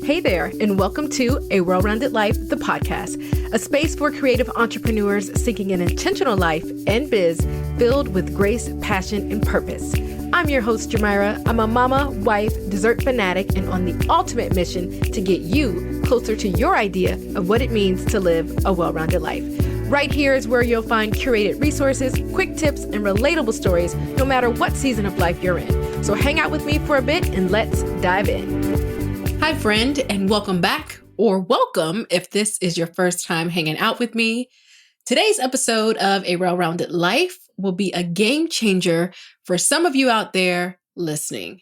Hey there, and welcome to A Well-Rounded Life, the podcast, a space for creative entrepreneurs seeking an intentional life and biz filled with grace, passion, and purpose. I'm your host, Geomyra. I'm a mama, wife, dessert fanatic, and on the ultimate mission to get you closer to your idea of what it means to live a well-rounded life. Right here is where you'll find curated resources, quick tips, and relatable stories, no matter what season of life you're in. So hang out with me for a bit and let's dive in. Hi, friend, and welcome back, or welcome if this is your first time hanging out with me. Today's episode of A Well-Rounded Life will be a game changer for some of you out there listening.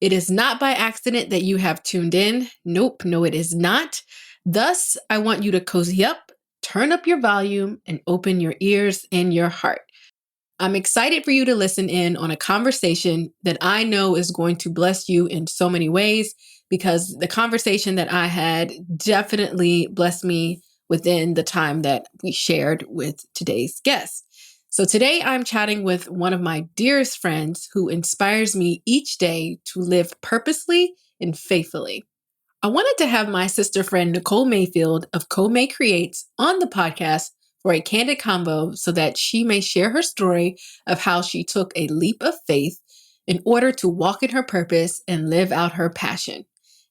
It is not by accident that you have tuned in. Nope, no, it is not. Thus, I want you to cozy up, turn up your volume, and open your ears and your heart. I'm excited for you to listen in on a conversation that I know is going to bless you in so many ways, because the conversation that I had definitely blessed me within the time that we shared with today's guest. So today I'm chatting with one of my dearest friends who inspires me each day to live purposely and faithfully. I wanted to have my sister friend Nicole Mayfield of May Creates on the podcast for a candid convo so that she may share her story of how she took a leap of faith in order to walk in her purpose and live out her passion.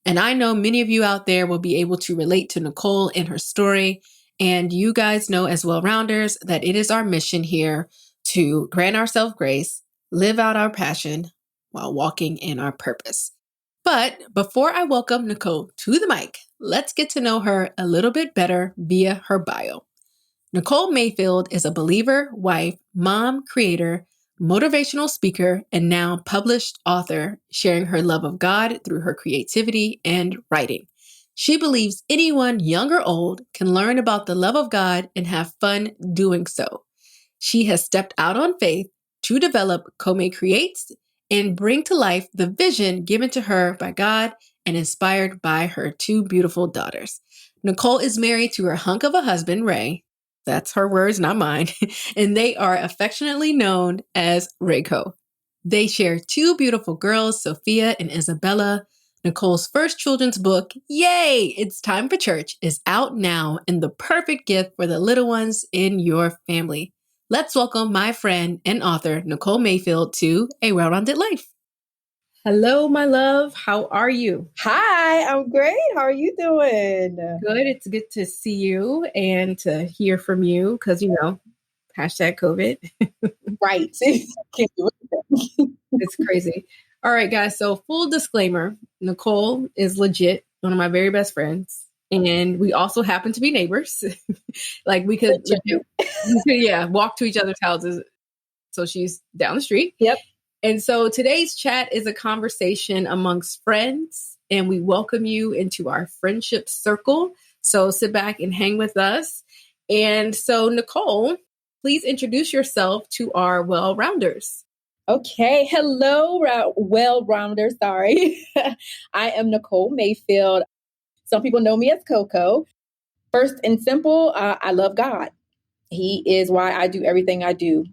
And I know many of you out there will be able to relate to Nicole and her story. And you guys know as well-rounders that it is our mission here to grant ourselves grace, live out our passion while walking in our purpose. But before I welcome Nicole to the mic, let's get to know her a little bit better via her bio. Nicole Mayfield is a believer, wife, mom, creator, motivational speaker, and now published author, sharing her love of God through her creativity and writing. She believes anyone, young or old, can learn about the love of God and have fun doing so. She has stepped out on faith to develop May Creates and bring to life the vision given to her by God and inspired by her two beautiful daughters. Nicole is married to her hunk of a husband, Ray. That's her words, not mine. And they are affectionately known as Rayco. They share two beautiful girls, Sophia and Isabella. Nicole's first children's book, Yay! It's Time for Church, is out now and the perfect gift for the little ones in your family. Let's welcome my friend and author, Nicole Mayfield, to A Well-Rounded Life. Hello, my love. How are you? Hi, I'm great. How are you doing? Good. It's good to see you and to hear from you because, hashtag COVID. Right. Can't do it. It's crazy. All right, guys. So full disclaimer, Nicole is legit one of my very best friends. And we also happen to be neighbors. Like we could walk to each other's houses. So she's down the street. Yep. And so today's chat is a conversation amongst friends, and we welcome you into our friendship circle. So sit back and hang with us. And so, Nicole, please introduce yourself to our well-rounders. Okay. Hello, well-rounders. Sorry. I am Nicole Mayfield. Some people know me as Coco. First and simple, I love God. He is why I do everything I do.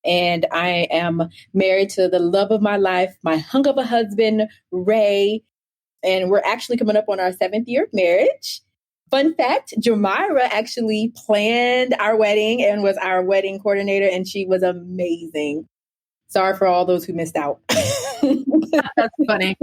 And I am married to the love of my life, my hunk of a husband, Ray. And we're actually coming up on our 7th year of marriage. Fun fact, Geomyra actually planned our wedding and was our wedding coordinator, and she was amazing. Sorry for all those who missed out. That's funny.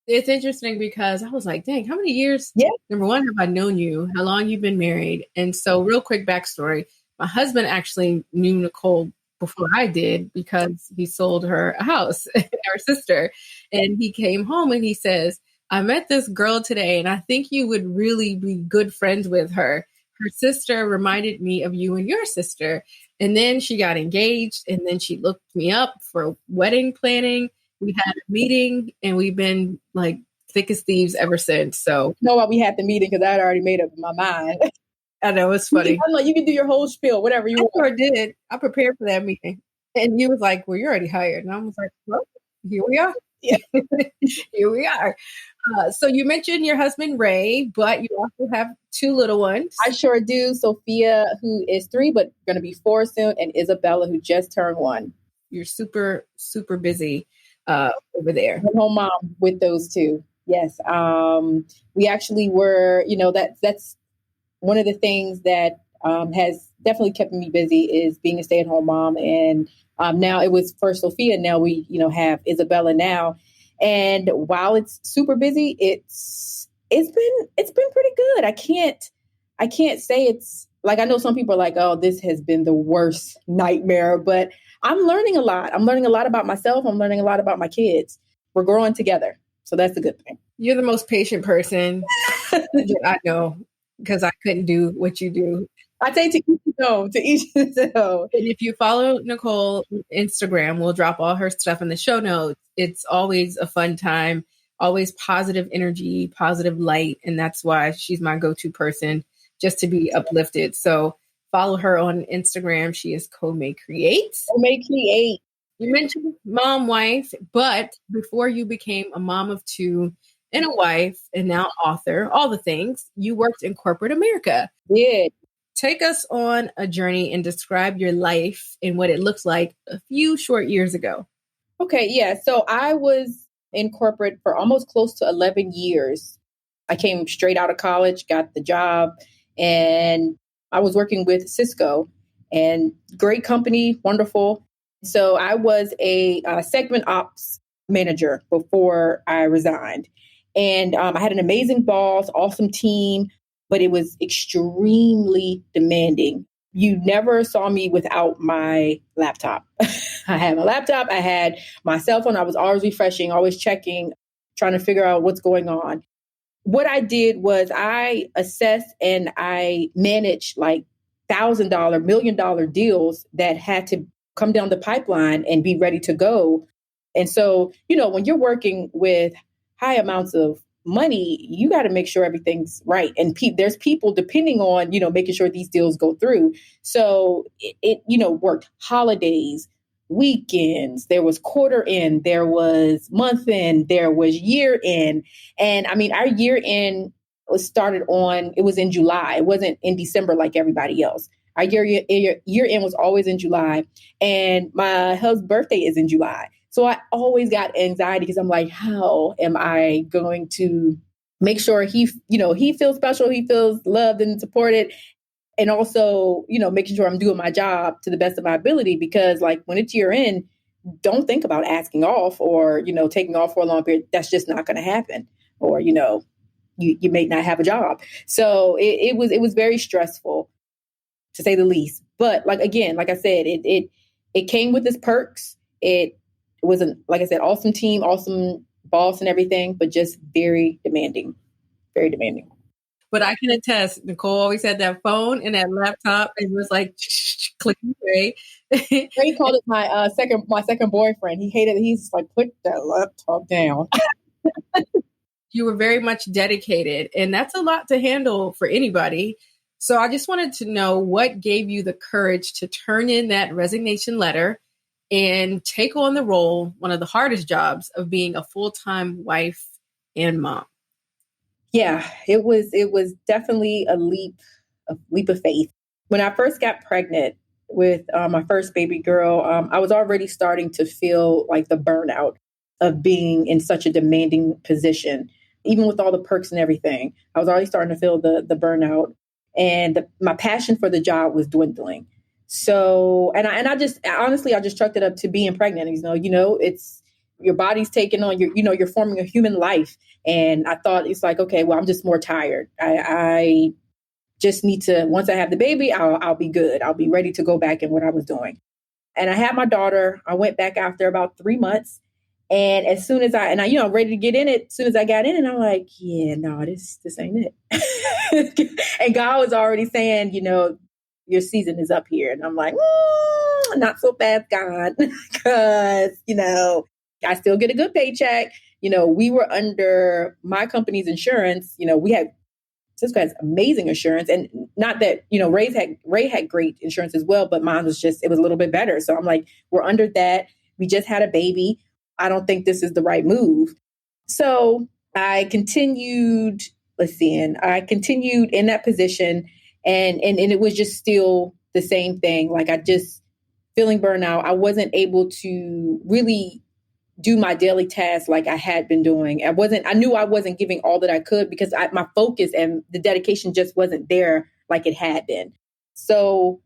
It's interesting because I was like, dang, how many years? Yeah. Number one, have I known you? How long you've been married? And so real quick backstory. My husband actually knew Nicole before I did because he sold her a house, our sister. And he came home and he says, I met this girl today and I think you would really be good friends with her. Her sister reminded me of you and your sister. And then she got engaged and then she looked me up for wedding planning. We had a meeting and we've been like thick as thieves ever since. So You know why we had the meeting? Because I had already made up my mind. I know, it's funny. I'm like, you can do your whole spiel, whatever you want. I sure did. I prepared for that meeting. And you was like, well, you're already hired. And I was like, well, here we are. Yeah. Here we are. So you mentioned your husband, Ray, but you also have two little ones. I sure do. Sophia, who is 3, but going to be 4 soon, and Isabella, who just turned 1. You're super, super busy over there. I'm home mom with those two. Yes. We actually were, that's one of the things that has definitely kept me busy is being a stay-at-home mom. And now it was first Sophia. Now we, have Isabella now. And while it's super busy, it's been pretty good. I can't say it's like, I know some people are like, oh, this has been the worst nightmare, but I'm learning a lot. I'm learning a lot about myself. I'm learning a lot about my kids. We're growing together. So that's a good thing. You're the most patient person that I know because I couldn't do what you do. I say to each his own, to each his own. And if you follow Nicole on Instagram, we'll drop all her stuff in the show notes. It's always a fun time, always positive energy, positive light. And that's why she's my go-to person just to be uplifted. So follow her on Instagram. She is May Create. May Create. You mentioned mom, wife, but before you became a mom of two and a wife and now author, all the things, you worked in corporate America. Yeah. Take us on a journey and describe your life and what it looks like a few short years ago. Okay, yeah. So I was in corporate for almost close to 11 years. I came straight out of college, got the job, and I was working with Cisco, and great company, wonderful. So I was a segment ops manager before I resigned. And I had an amazing boss, awesome team, but it was extremely demanding. You never saw me without my laptop. I had my laptop, I had my cell phone. I was always refreshing, always checking, trying to figure out what's going on. What I did was I assessed and I managed like $1,000, $1,000,000 deals that had to come down the pipeline and be ready to go. And so, when you're working with high amounts of money, you got to make sure everything's right. And there's people depending on, making sure these deals go through. So it worked holidays, weekends, there was quarter end, there was month end, there was year end. And I mean, our year end it was in July. It wasn't in December like everybody else. Our year end was always in July. And my husband's birthday is in July. So I always got anxiety because I'm like, how am I going to make sure he feels special, he feels loved and supported. And also, making sure I'm doing my job to the best of my ability, because like when it's year end, don't think about asking off or, taking off for a long period. That's just not going to happen. Or, you may not have a job. So it was very stressful, to say the least. But like I said, it came with its perks. It was like I said, awesome team, awesome boss and everything, but just very demanding, very demanding. But I can attest, Nicole always had that phone and that laptop and was like, clicking away. He called it my second boyfriend. He hated it. He's like, put that laptop down. You were very much dedicated, and that's a lot to handle for anybody. So I just wanted to know what gave you the courage to turn in that resignation letter and take on the role, one of the hardest jobs, of being a full-time wife and mom. Yeah, it was definitely a leap of faith. When I first got pregnant with my first baby girl, I was already starting to feel like the burnout of being in such a demanding position, even with all the perks and everything. I was already starting to feel the burnout, and my passion for the job was dwindling. So, and I just honestly, I just chalked it up to being pregnant. It's your body's taking on you're forming a human life. And I thought it's like, okay, well, I'm just more tired. I just need to, once I have the baby, I'll be good. I'll be ready to go back in what I was doing. And I had my daughter. I went back after about 3 months. And as soon as I'm ready to get in it, as soon as I got in it, I'm like, yeah, no, this ain't it. And God was already saying, your season is up here. And I'm like, not so fast, God, because, I still get a good paycheck. We were under my company's insurance. Cisco has amazing insurance, and not that, Ray had great insurance as well, but mine was it was a little bit better. So I'm like, we're under that. We just had a baby. I don't think this is the right move. So I continued, in that position, and it was just still the same thing. Like I just feeling burnout. I wasn't able to really do my daily tasks like I had been doing. I knew I wasn't giving all that I could because my focus and the dedication just wasn't there like it had been. So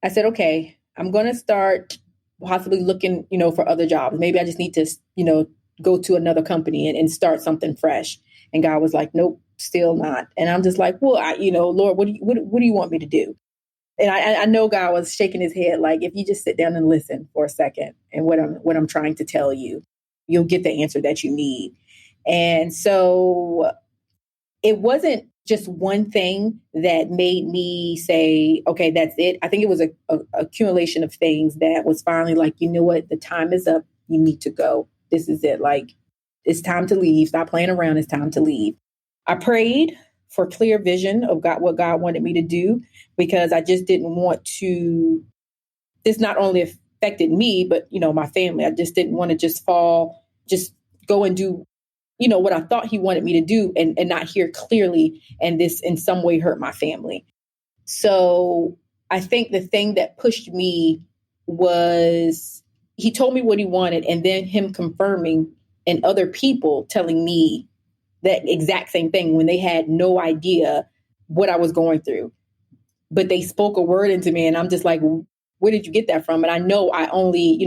I said, okay, I'm going to start possibly looking, for other jobs. Maybe I just need to, go to another company and start something fresh. And God was like, nope, still not. And I'm just like, well, Lord, what do you want me to do? And I know God was shaking his head, like, if you just sit down and listen for a second and what I'm trying to tell you, you'll get the answer that you need. And so it wasn't just one thing that made me say, okay, that's it. I think it was a accumulation of things that was finally like, you know what, the time is up. You need to go. This is it. Like, it's time to leave. Stop playing around. It's time to leave. I prayed for clear vision of what God wanted me to do, because I just didn't want to, this not only affected me, but, my family. I just didn't want to just go and do, what I thought he wanted me to do and not hear clearly. And this in some way hurt my family. So I think the thing that pushed me was he told me what he wanted, and then him confirming and other people telling me that exact same thing when they had no idea what I was going through. But they spoke a word into me, and I'm just like, where did you get that from? And I know I only,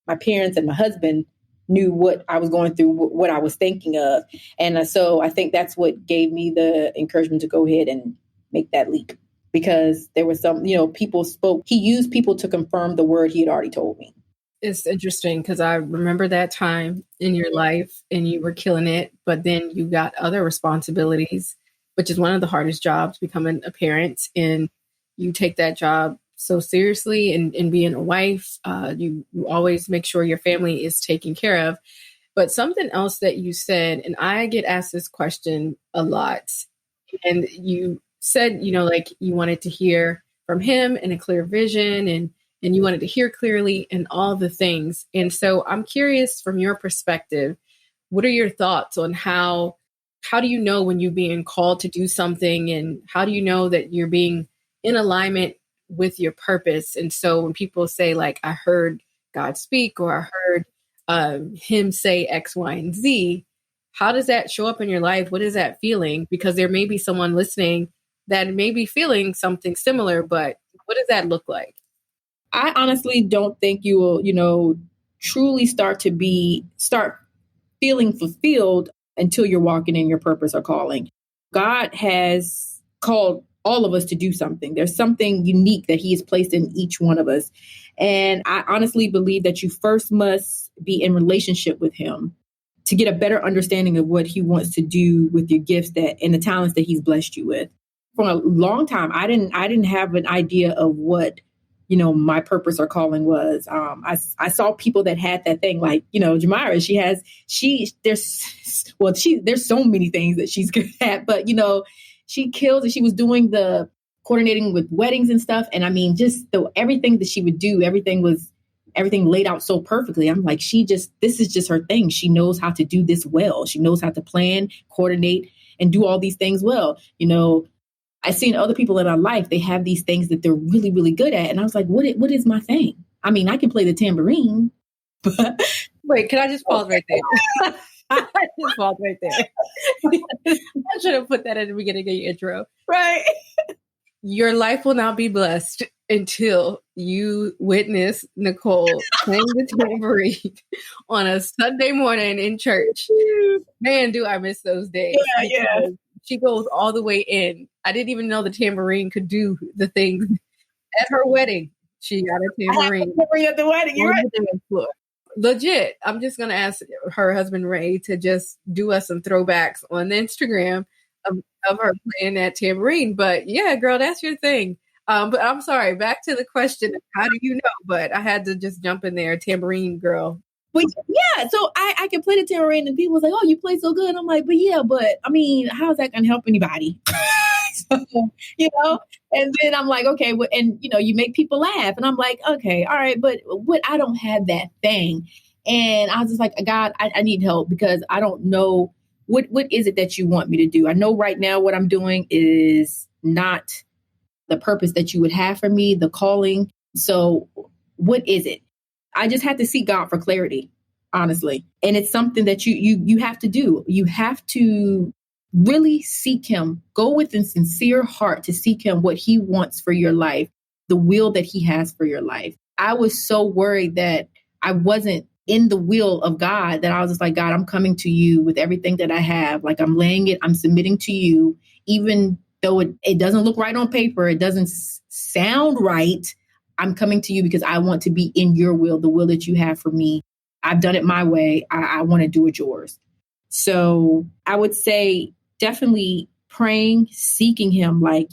my parents and my husband knew what I was going through, what I was thinking of. And so I think that's what gave me the encouragement to go ahead and make that leap, because there was some, people spoke. He used people to confirm the word he had already told me. It's interesting because I remember that time in your life and you were killing it, but then you got other responsibilities, which is one of the hardest jobs, becoming a parent. And you take that job so seriously, and being a wife, you always make sure your family is taken care of. But something else that you said, and I get asked this question a lot, and you said, like you wanted to hear from him and a clear vision, and you wanted to hear clearly and all the things. And so I'm curious, from your perspective, what are your thoughts on how do you know when you're being called to do something, and how do you know that you're being in alignment with your purpose? And so when people say, like, I heard God speak, or I heard him say X, Y, and Z, how does that show up in your life? What is that feeling? Because there may be someone listening that may be feeling something similar, but what does that look like? I honestly don't think you will, truly start feeling fulfilled until you're walking in your purpose or calling. God has called all of us to do something. There's something unique that he has placed in each one of us. And I honestly believe that you first must be in relationship with him to get a better understanding of what he wants to do with your gifts and the talents that he's blessed you with. For a long time, I didn't have an idea of what, my purpose or calling was. I saw people that had that thing, like, Geomyra, there's so many things that she's good at, but, she kills it. She was doing the coordinating with weddings and stuff. And I mean, just everything that she would do, everything laid out so perfectly. I'm like, this is just her thing. She knows how to do this well. She knows how to plan, coordinate, and do all these things well. I've seen other people in our life, they have these things that they're really, really good at. And I was like, what is my thing? I mean, I can play the tambourine, but... Wait, can I just pause right there? I just paused right there. I should have put that at the beginning of your intro. Right. Your life will not be blessed until you witness Nicole playing the tambourine on a Sunday morning in church. Man, do I miss those days. Yeah. She goes all the way in. I didn't even know the tambourine could do the things. At her wedding, she got a tambourine. At the wedding, you're right. Legit. I'm just going to ask her husband, Ray, to just do us some throwbacks on the Instagram of her playing that tambourine. But yeah, girl, that's your thing. But I'm sorry, back to the question, how do you know? But I had to just jump in there, tambourine girl. But yeah, so I can play the tambourine, and people was like, oh, you play so good. I'm like, but I mean, how's that going to help anybody? So, and then I'm like, okay, and you make people laugh, and I'm like, okay, all right, but I don't have that thing. And I was just like, God, I need help, because I don't know what is it that you want me to do? I know right now what I'm doing is not the purpose that you would have for me, the calling. So what is it? I just had to seek God for clarity. honestly. And it's something that you have to do. You have to really seek him. Go with a sincere heart to seek him, what he wants for your life, the will that he has for your life. I was so worried that I wasn't in the will of God, that I was just like, God, I'm coming to you with everything that I have. Like, I'm laying it, I'm submitting to you, even though it doesn't look right on paper, it doesn't sound right. I'm coming to you because I want to be in your will, the will that you have for me. I've done it my way. I want to do it yours. So I would say definitely praying, seeking him, like,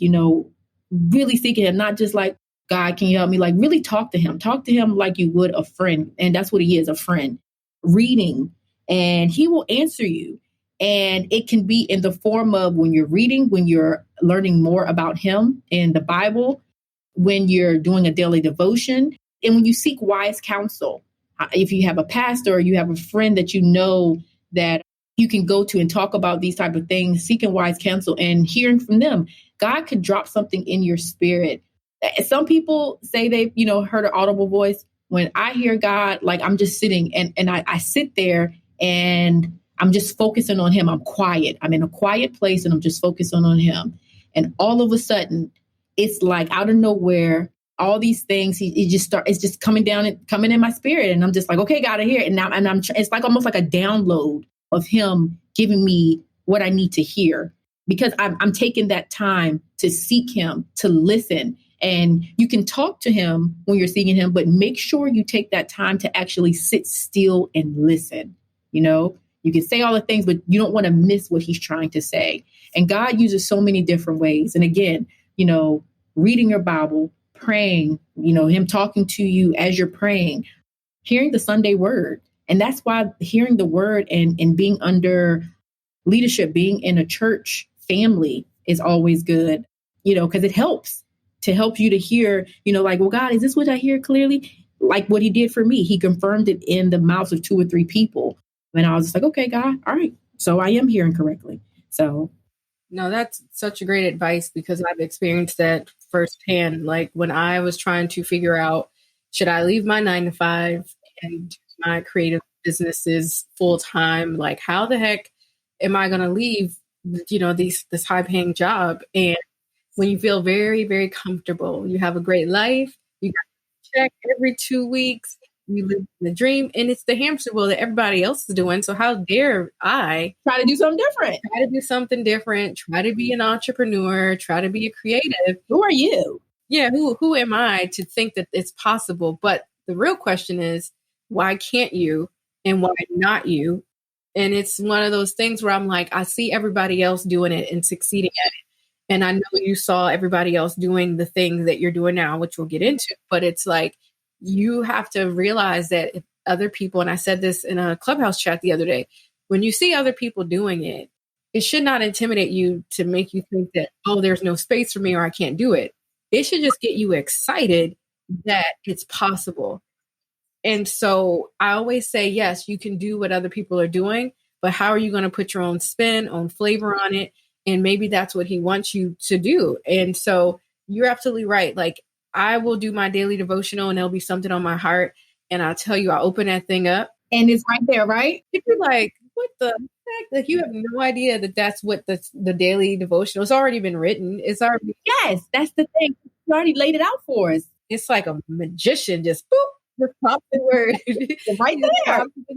really seeking him, not just like, God, can you help me? Like, really talk to him like you would a friend. And that's what he is, a friend. Reading, and he will answer you. And it can be in the form of when you're reading, when you're learning more about him in the Bible, when you're doing a daily devotion, and when you seek wise counsel. If you have a pastor or you have a friend that you know that you can go to and talk about these type of things, seeking wise counsel and hearing from them, God could drop something in your spirit. Some people say they've, heard an audible voice. When I hear God, like, I'm just sitting and I sit there and I'm just focusing on him. I'm quiet. I'm in a quiet place and I'm just focusing on him. And all of a sudden, it's like out of nowhere, all these things, it's just coming down and coming in my spirit. And I'm just like, okay, God, I hear it. It's like almost like a download of him giving me what I need to hear, because I'm taking that time to seek him, to listen. And you can talk to him when you're seeking him, but make sure you take that time to actually sit still and listen. You can say all the things, but you don't want to miss what he's trying to say. And God uses so many different ways. And again, reading your Bible, praying, him talking to you as you're praying, hearing the Sunday word. And that's why hearing the word and being under leadership, being in a church family is always good, because it helps you to hear, like, well, God, is this what I hear clearly? Like what he did for me. He confirmed it in the mouths of 2 or 3 people. And I was just like, okay, God, all right. So I am hearing correctly. So. No, that's such a great advice, because I've experienced that firsthand. Like when I was trying to figure out, should I leave my 9-to-5 and do my creative businesses full time? Like, how the heck am I going to leave, this high paying job? And when you feel very, very comfortable, you have a great life, you got a check every 2 weeks, you live in the dream, and it's the hamster wheel that everybody else is doing. So how dare I try to do something different? Try to be an entrepreneur, try to be a creative. Who are you? Yeah, who am I to think that it's possible? But the real question is, why can't you and why not you? And it's one of those things where I'm like, I see everybody else doing it and succeeding at it. And I know you saw everybody else doing the things that you're doing now, which we'll get into. But it's like, you have to realize that if other people, and I said this in a Clubhouse chat the other day, when you see other people doing it, it should not intimidate you to make you think that, oh, there's no space for me or I can't do it. It should just get you excited that it's possible. And so I always say, yes, you can do what other people are doing, but how are you going to put your own spin, own flavor on it? And maybe that's what he wants you to do. And so you're absolutely right. Like, I will do my daily devotional and there'll be something on my heart. And I'll tell you, I'll open that thing up. And it's right there, right? You're like, what the heck? Like, you have no idea that that's what the daily devotional, it's already been written. It's already. Yes, that's the thing. You already laid it out for us. It's like a magician, just boop, the popped the word. Right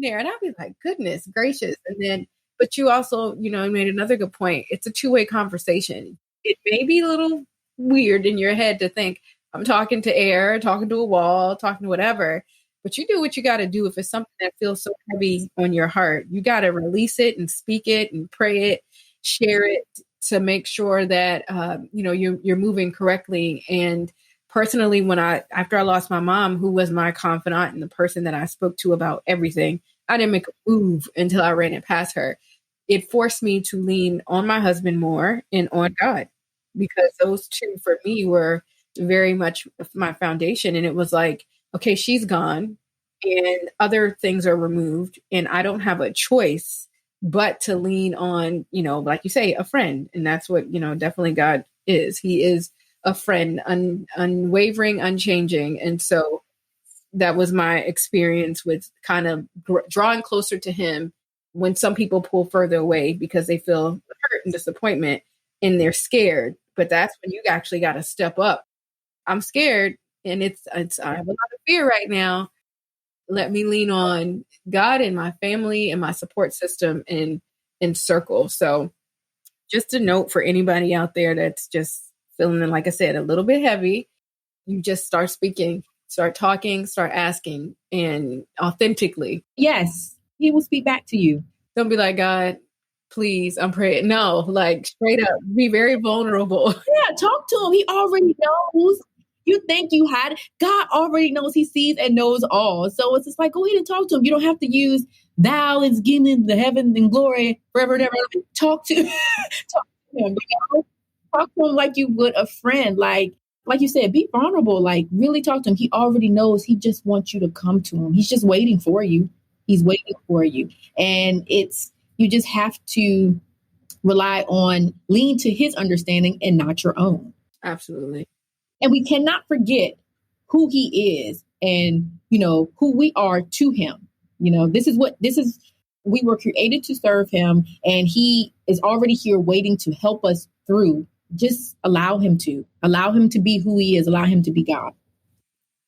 there. And I'll be like, goodness gracious. And then, but you also, made another good point. It's a two-way conversation. It may be a little weird in your head to think, I'm talking to air, talking to a wall, talking to whatever. But you do what you got to do. If it's something that feels so heavy on your heart, you got to release it and speak it and pray it, share it to make sure that, you're moving correctly. And personally, after I lost my mom, who was my confidant and the person that I spoke to about everything, I didn't make a move until I ran it past her. It forced me to lean on my husband more and on God, because those two for me were very much my foundation. And it was like, okay, she's gone and other things are removed and I don't have a choice but to lean on, like you say, a friend. And that's what, definitely God is. He is a friend, unwavering, unchanging. And so that was my experience with kind of drawing closer to him when some people pull further away because they feel hurt and disappointment and they're scared. But that's when you actually got to step up. I'm scared and I have a lot of fear right now. Let me lean on God and my family and my support system in circle. So just a note for anybody out there that's just feeling, like I said, a little bit heavy, you just start speaking, start talking, start asking, and authentically. Yes, he will speak back to you. Don't be like, God, please, I'm praying. No, like straight up, be very vulnerable. Yeah, talk to him. He already knows. You think you had it. God already knows. He sees and knows all. So it's just like, go ahead and talk to him. You don't have to use thou is getting into heaven and glory forever and ever. Talk to him. Talk to him like you would a friend. Like you said, be vulnerable. Like really talk to him. He already knows. He just wants you to come to him. He's just waiting for you. He's waiting for you. And you just have to lean to his understanding and not your own. Absolutely. And we cannot forget who he is and, who we are to him. We were created to serve him, and he is already here waiting to help us through. Just allow him to be who he is. Allow him to be God.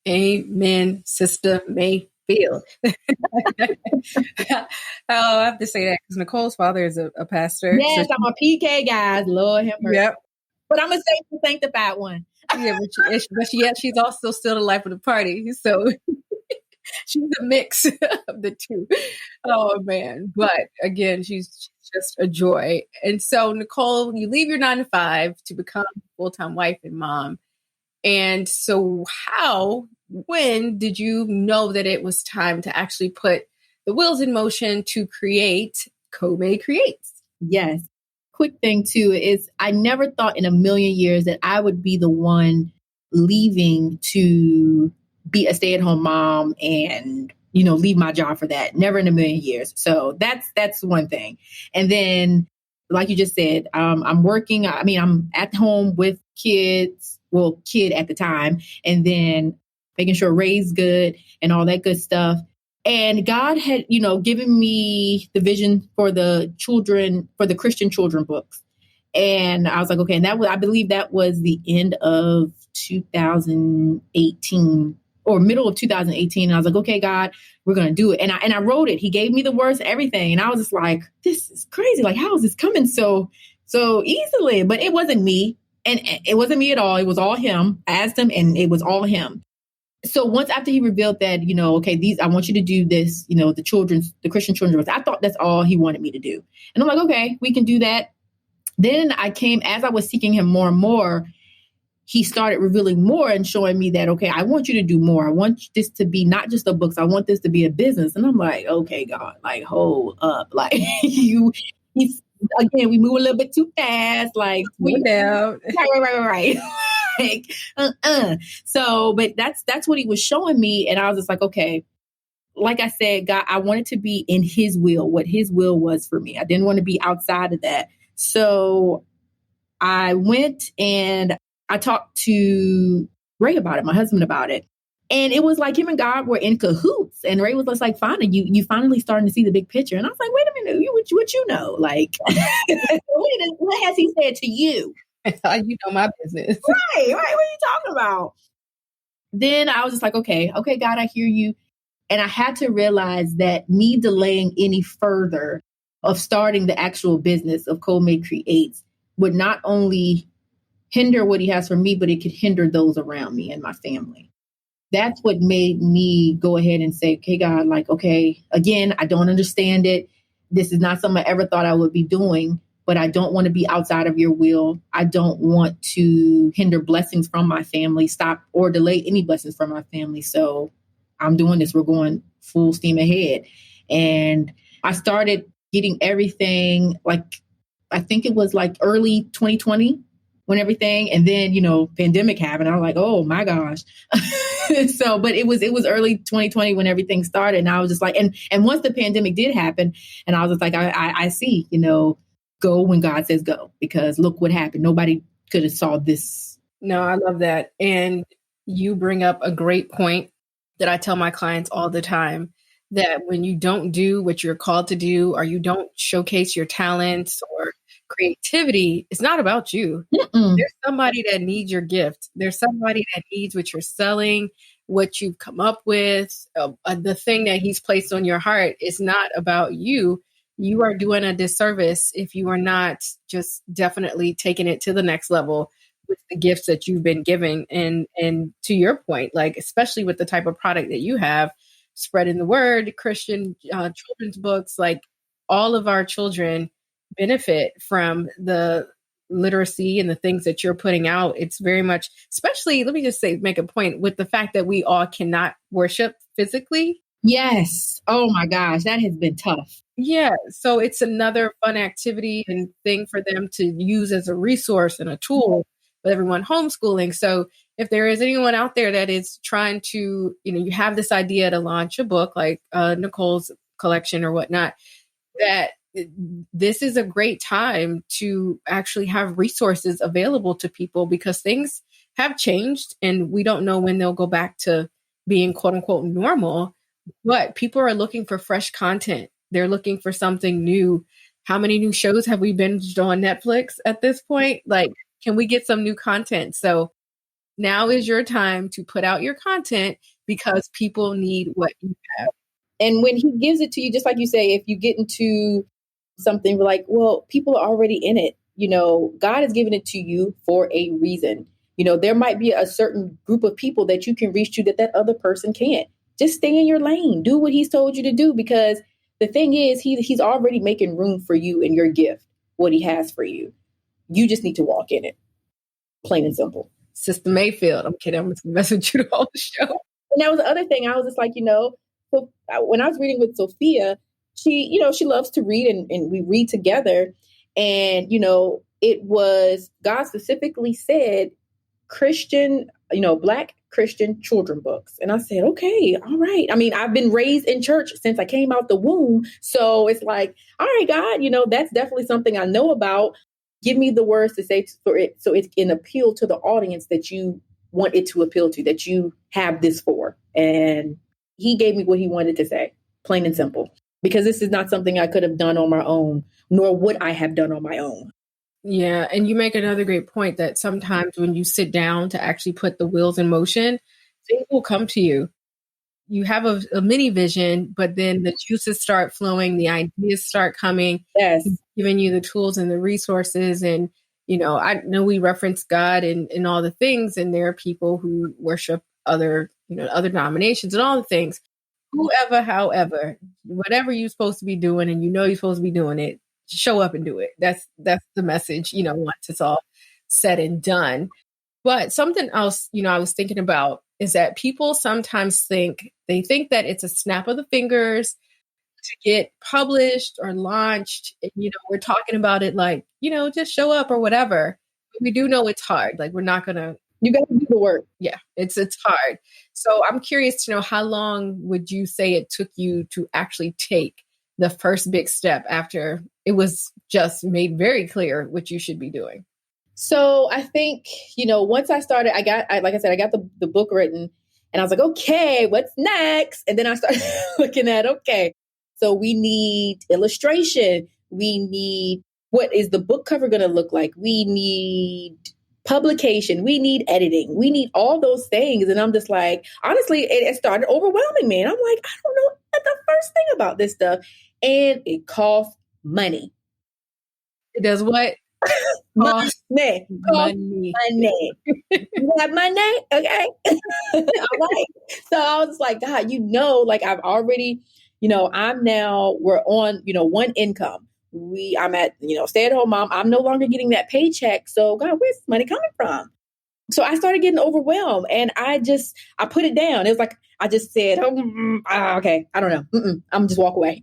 Amen, Sister Mayfield. I have to say that because Nicole's father is a pastor. Yes, so I'm a PK, guys. Lord have mercy. Yep. But I'm a sanctified one. Yeah, but yet she's also still the life of the party. So she's a mix of the two. Oh, man. But again, she's just a joy. And so, Nicole, you leave your 9-to-5 to become a full-time wife and mom. And so when did you know that it was time to actually put the wheels in motion to create Co-May Creates? Yes. Quick thing too is I never thought in a million years that I would be the one leaving to be a stay-at-home mom and, leave my job for that. Never in a million years. So that's one thing. And then, like you just said, I'm working. I'm at home with kids. Well, kid at the time, and then making sure Ray's good and all that good stuff. And God had, given me the vision for the children, for the Christian children books. And I was like, okay. And I believe that was the end of 2018 or middle of 2018. And I was like, okay, God, we're going to do it. And I wrote it. He gave me the words and everything. And I was just like, this is crazy. Like, how is this coming so easily? But it wasn't me. And it wasn't me at all. It was all him. I asked him and it was all him. So once after he revealed that, okay, I want you to do this, the Christian children's books, I thought that's all he wanted me to do. And I'm like, okay, we can do that. Then as I was seeking him more and more, he started revealing more and showing me that, okay, I want you to do more. I want this to be not just the books. I want this to be a business. And I'm like, okay, God, like, hold up. Like again, we move a little bit too fast. Like, right. Like, So, but that's what he was showing me. And I was just like, okay, like I said, God, I wanted to be in his will, what his will was for me. I didn't want to be outside of that. So I went and I talked to Ray about it, my husband about it. And it was like him and God were in cahoots. And Ray was just like, finally, you finally starting to see the big picture. And I was like, wait a minute, what you know? Like, what has he said to you? You know my business. Right. What are you talking about? Then I was just like, okay, God, I hear you. And I had to realize that me delaying any further of starting the actual business of Co-May Creates would not only hinder what he has for me, but it could hinder those around me and my family. That's what made me go ahead and say, okay, God, like, okay, again, I don't understand it. This is not something I ever thought I would be doing, but I don't want to be outside of your will. I don't want to hinder blessings from my family, stop or delay any blessings from my family. So I'm doing this. We're going full steam ahead. And I started getting everything, like, I think it was like early 2020 when everything, and then, pandemic happened. I was like, oh my gosh. But it was early 2020 when everything started. And I was just like, and once the pandemic did happen, and I was just like, I see, go when God says go, because look what happened. Nobody could have saw this. No, I love that. And you bring up a great point that I tell my clients all the time, that when you don't do what you're called to do, or you don't showcase your talents or creativity, it's not about you. Mm-mm. There's somebody that needs your gift. There's somebody that needs what you're selling, what you've come up with, the thing that he's placed on your heart. Is not about you. You are doing a disservice if you are not just definitely taking it to the next level with the gifts that you've been given. And to your point, like, especially with the type of product that you have, spreading the word, Christian children's books, like, all of our children benefit from the literacy and the things that you're putting out. It's very much, especially, let me just say, make a point with the fact that we all cannot worship physically. Yes. Oh my gosh, that has been tough. Yeah. So it's another fun activity and thing for them to use as a resource and a tool with everyone homeschooling. So if there is anyone out there that is trying to, you have this idea to launch a book like Nicole's collection or whatnot, that this is a great time to actually have resources available to people, because things have changed and we don't know when they'll go back to being quote unquote normal, but people are looking for fresh content. They're looking for something new. How many new shows have we binged on Netflix at this point? Like, can we get some new content? So now is your time to put out your content, because people need what you have. And when he gives it to you, just like you say, if you get into something like, well, people are already in it. God has given it to you for a reason. There might be a certain group of people that you can reach to that other person can't. Just stay in your lane. Do what he's told you to do, because the thing is, he's already making room for you and your gift, what he has for you. You just need to walk in it. Plain and simple. Sister Mayfield. I'm kidding. I'm just messing with you the whole show. And that was the other thing. I was just like, so when I was reading with Sophia, she loves to read and we read together. And, it was, God specifically said Christian, Black Christian children books. And I said, okay, all right. I mean, I've been raised in church since I came out the womb. So it's like, all right, God, that's definitely something I know about. Give me the words to say for it, so it can appeal to the audience that you want it to appeal to, that you have this for. And he gave me what he wanted to say, plain and simple, because this is not something I could have done on my own, nor would I have done on my own. Yeah. And you make another great point that sometimes when you sit down to actually put the wheels in motion, things will come to you. You have a mini vision, but then the juices start flowing, the ideas start coming, Yes, giving you the tools and the resources. And, I know we reference God and all the things, and there are people who worship other denominations and all the things. Whoever, however, whatever you're supposed to be doing, and you're supposed to be doing it, show up and do it. That's the message, once it's all said and done. But something else, I was thinking about is that people sometimes think that it's a snap of the fingers to get published or launched. And, we're talking about it like, just show up or whatever. But we do know it's hard. Like, we're not going to. You got to do the work. Yeah, it's hard. So I'm curious to know, how long would you say it took you to actually take the first big step after it was just made very clear what you should be doing? So I think, once I started, I got the book written, and I was like, okay, what's next? And then I started looking at, okay, so we need illustration. We need, what is the book cover going to look like? We need publication. We need editing. We need all those things. And I'm just like, honestly, it started overwhelming me. And I'm like, I don't know what the first thing about this stuff. And it costs money. It does what? Money. Money. You have money? Okay. All right. So I was like, God, like, I've already, we're on, one income. I'm at, stay at home mom. I'm no longer getting that paycheck. So God, where's this money coming from? So I started getting overwhelmed, and I put it down. It was like, I just said, okay, I don't know. I'm just walk away.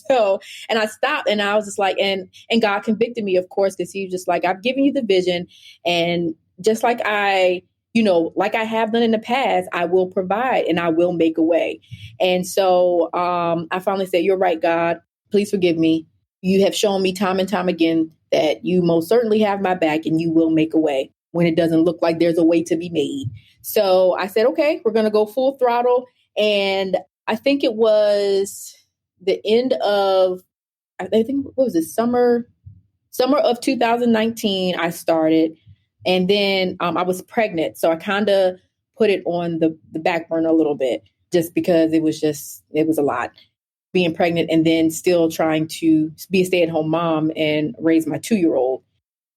So, and I stopped, and I was just like, and God convicted me, of course, because he was just like, I've given you the vision, and just like like I have done in the past, I will provide and I will make a way. And so I finally said, you're right, God, please forgive me. You have shown me time and time again that you most certainly have my back and you will make a way. when it doesn't look like there's a way to be made. So I said, okay, we're going to go full throttle. And I think it was the end of, I think, what was it, summer of 2019, I started. And then I was pregnant. So I kind of put it on the back burner a little bit, just because it was a lot being pregnant and then still trying to be a stay-at-home mom and raise my 2-year-old.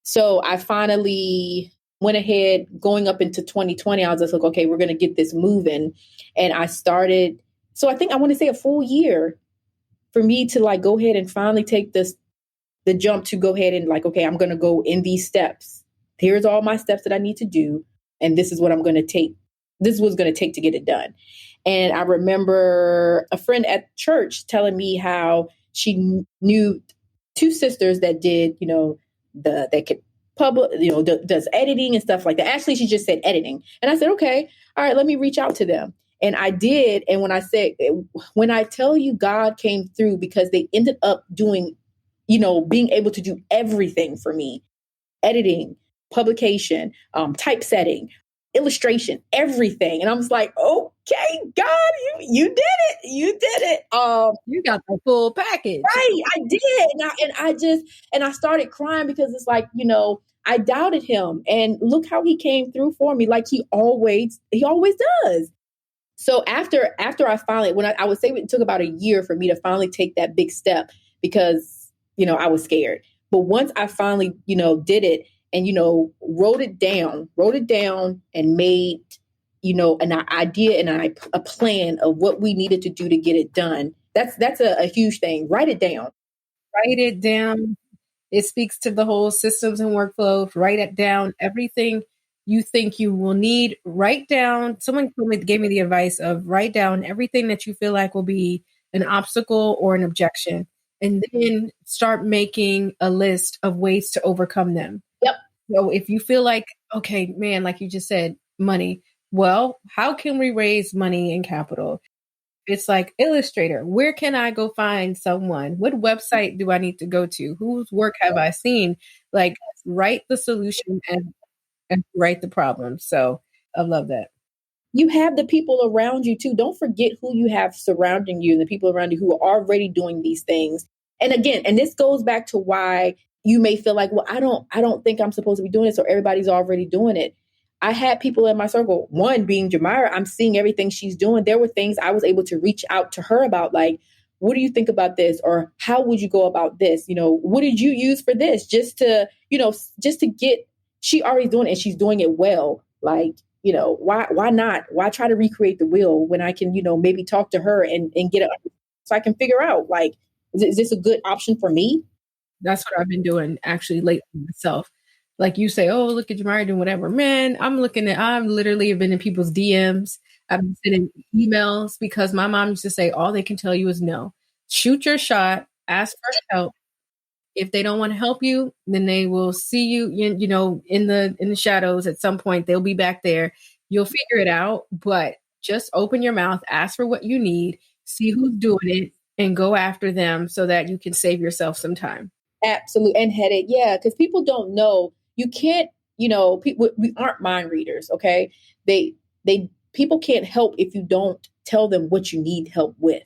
So I finally went ahead going up into 2020. I was just like, okay, we're going to get this moving. And I started. So I think I want to say a full year for me to like go ahead and finally take the jump to go ahead and like, okay, I'm going to go in these steps. Here's all my steps that I need to do. And this is what I'm going to take. This is what's going to take to get it done. And I remember a friend at church telling me how she knew 2 sisters that did, that could publish, does editing and stuff like that. Actually, she just said editing. And I said, okay, all right, let me reach out to them. And I did. And when I tell you God came through, because they ended up doing, being able to do everything for me, editing, publication, typesetting, illustration, everything. And I was like, okay, God, you did it. You did it. You got the full package. Right. I did. And I started crying because it's like, I doubted him, and look how he came through for me. Like he always does. So after I finally, I would say it took about a year for me to finally take that big step, because, I was scared. But once I finally, did it and, wrote it down and made, an idea and a plan of what we needed to do to get it done. That's a huge thing. Write it down. Write it down. It speaks to the whole systems and workflows. Write it down. Everything you think you will need, write down. Someone gave me the advice of write down everything that you feel like will be an obstacle or an objection, and then start making a list of ways to overcome them. Yep. So if you feel like, okay, man, like you just said, money, well, how can we raise money and capital? It's like Illustrator. Where can I go find someone? What website do I need to go to? Whose work have I seen? Like, write the solution and write the problem. So I love that. You have the people around you too. Don't forget who you have surrounding you and the people around you who are already doing these things. And again, and this goes back to why you may feel like, well, I don't think I'm supposed to be doing this, or everybody's already doing it. I had people in my circle, one being Geomyra. I'm seeing everything she's doing. There were things I was able to reach out to her about, like, what do you think about this? Or how would you go about this? What did you use for this? Just to get, she already doing it and she's doing it well. Like, why not? Why try to recreate the wheel when I can, maybe talk to her and get it so I can figure out, like, is this a good option for me? That's what I've been doing actually lately myself. Like you say, oh, look at Geomyra doing whatever. Man, I'm literally been in people's DMs. I've been sending emails, because my mom used to say, all they can tell you is no. Shoot your shot, ask for help. If they don't want to help you, then they will see you, in the shadows at some point. They'll be back there. You'll figure it out, but just open your mouth, ask for what you need, see who's doing it, and go after them so that you can save yourself some time. Absolutely. And headache. Yeah. Because people don't know. You can't, people, we aren't mind readers. Okay. People can't help if you don't tell them what you need help with.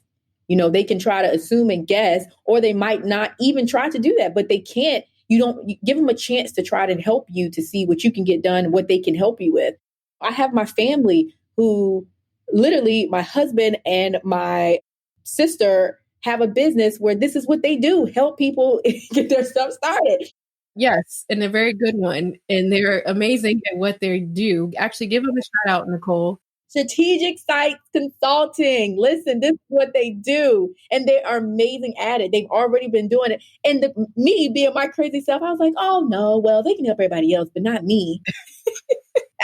They can try to assume and guess, or they might not even try to do that, but they can't. You give them a chance to try to help you, to see what you can get done, what they can help you with. I have my family who, literally, my husband and my sister have a business where this is what they do: help people get their stuff started. Yes, and a very good one. And they're amazing at what they do. Actually, give them a shout out, Nicole. Strategic Sites Consulting. Listen, this is what they do. And they are amazing at it. They've already been doing it. And me being my crazy self, I was like, oh no, well, they can help everybody else, but not me.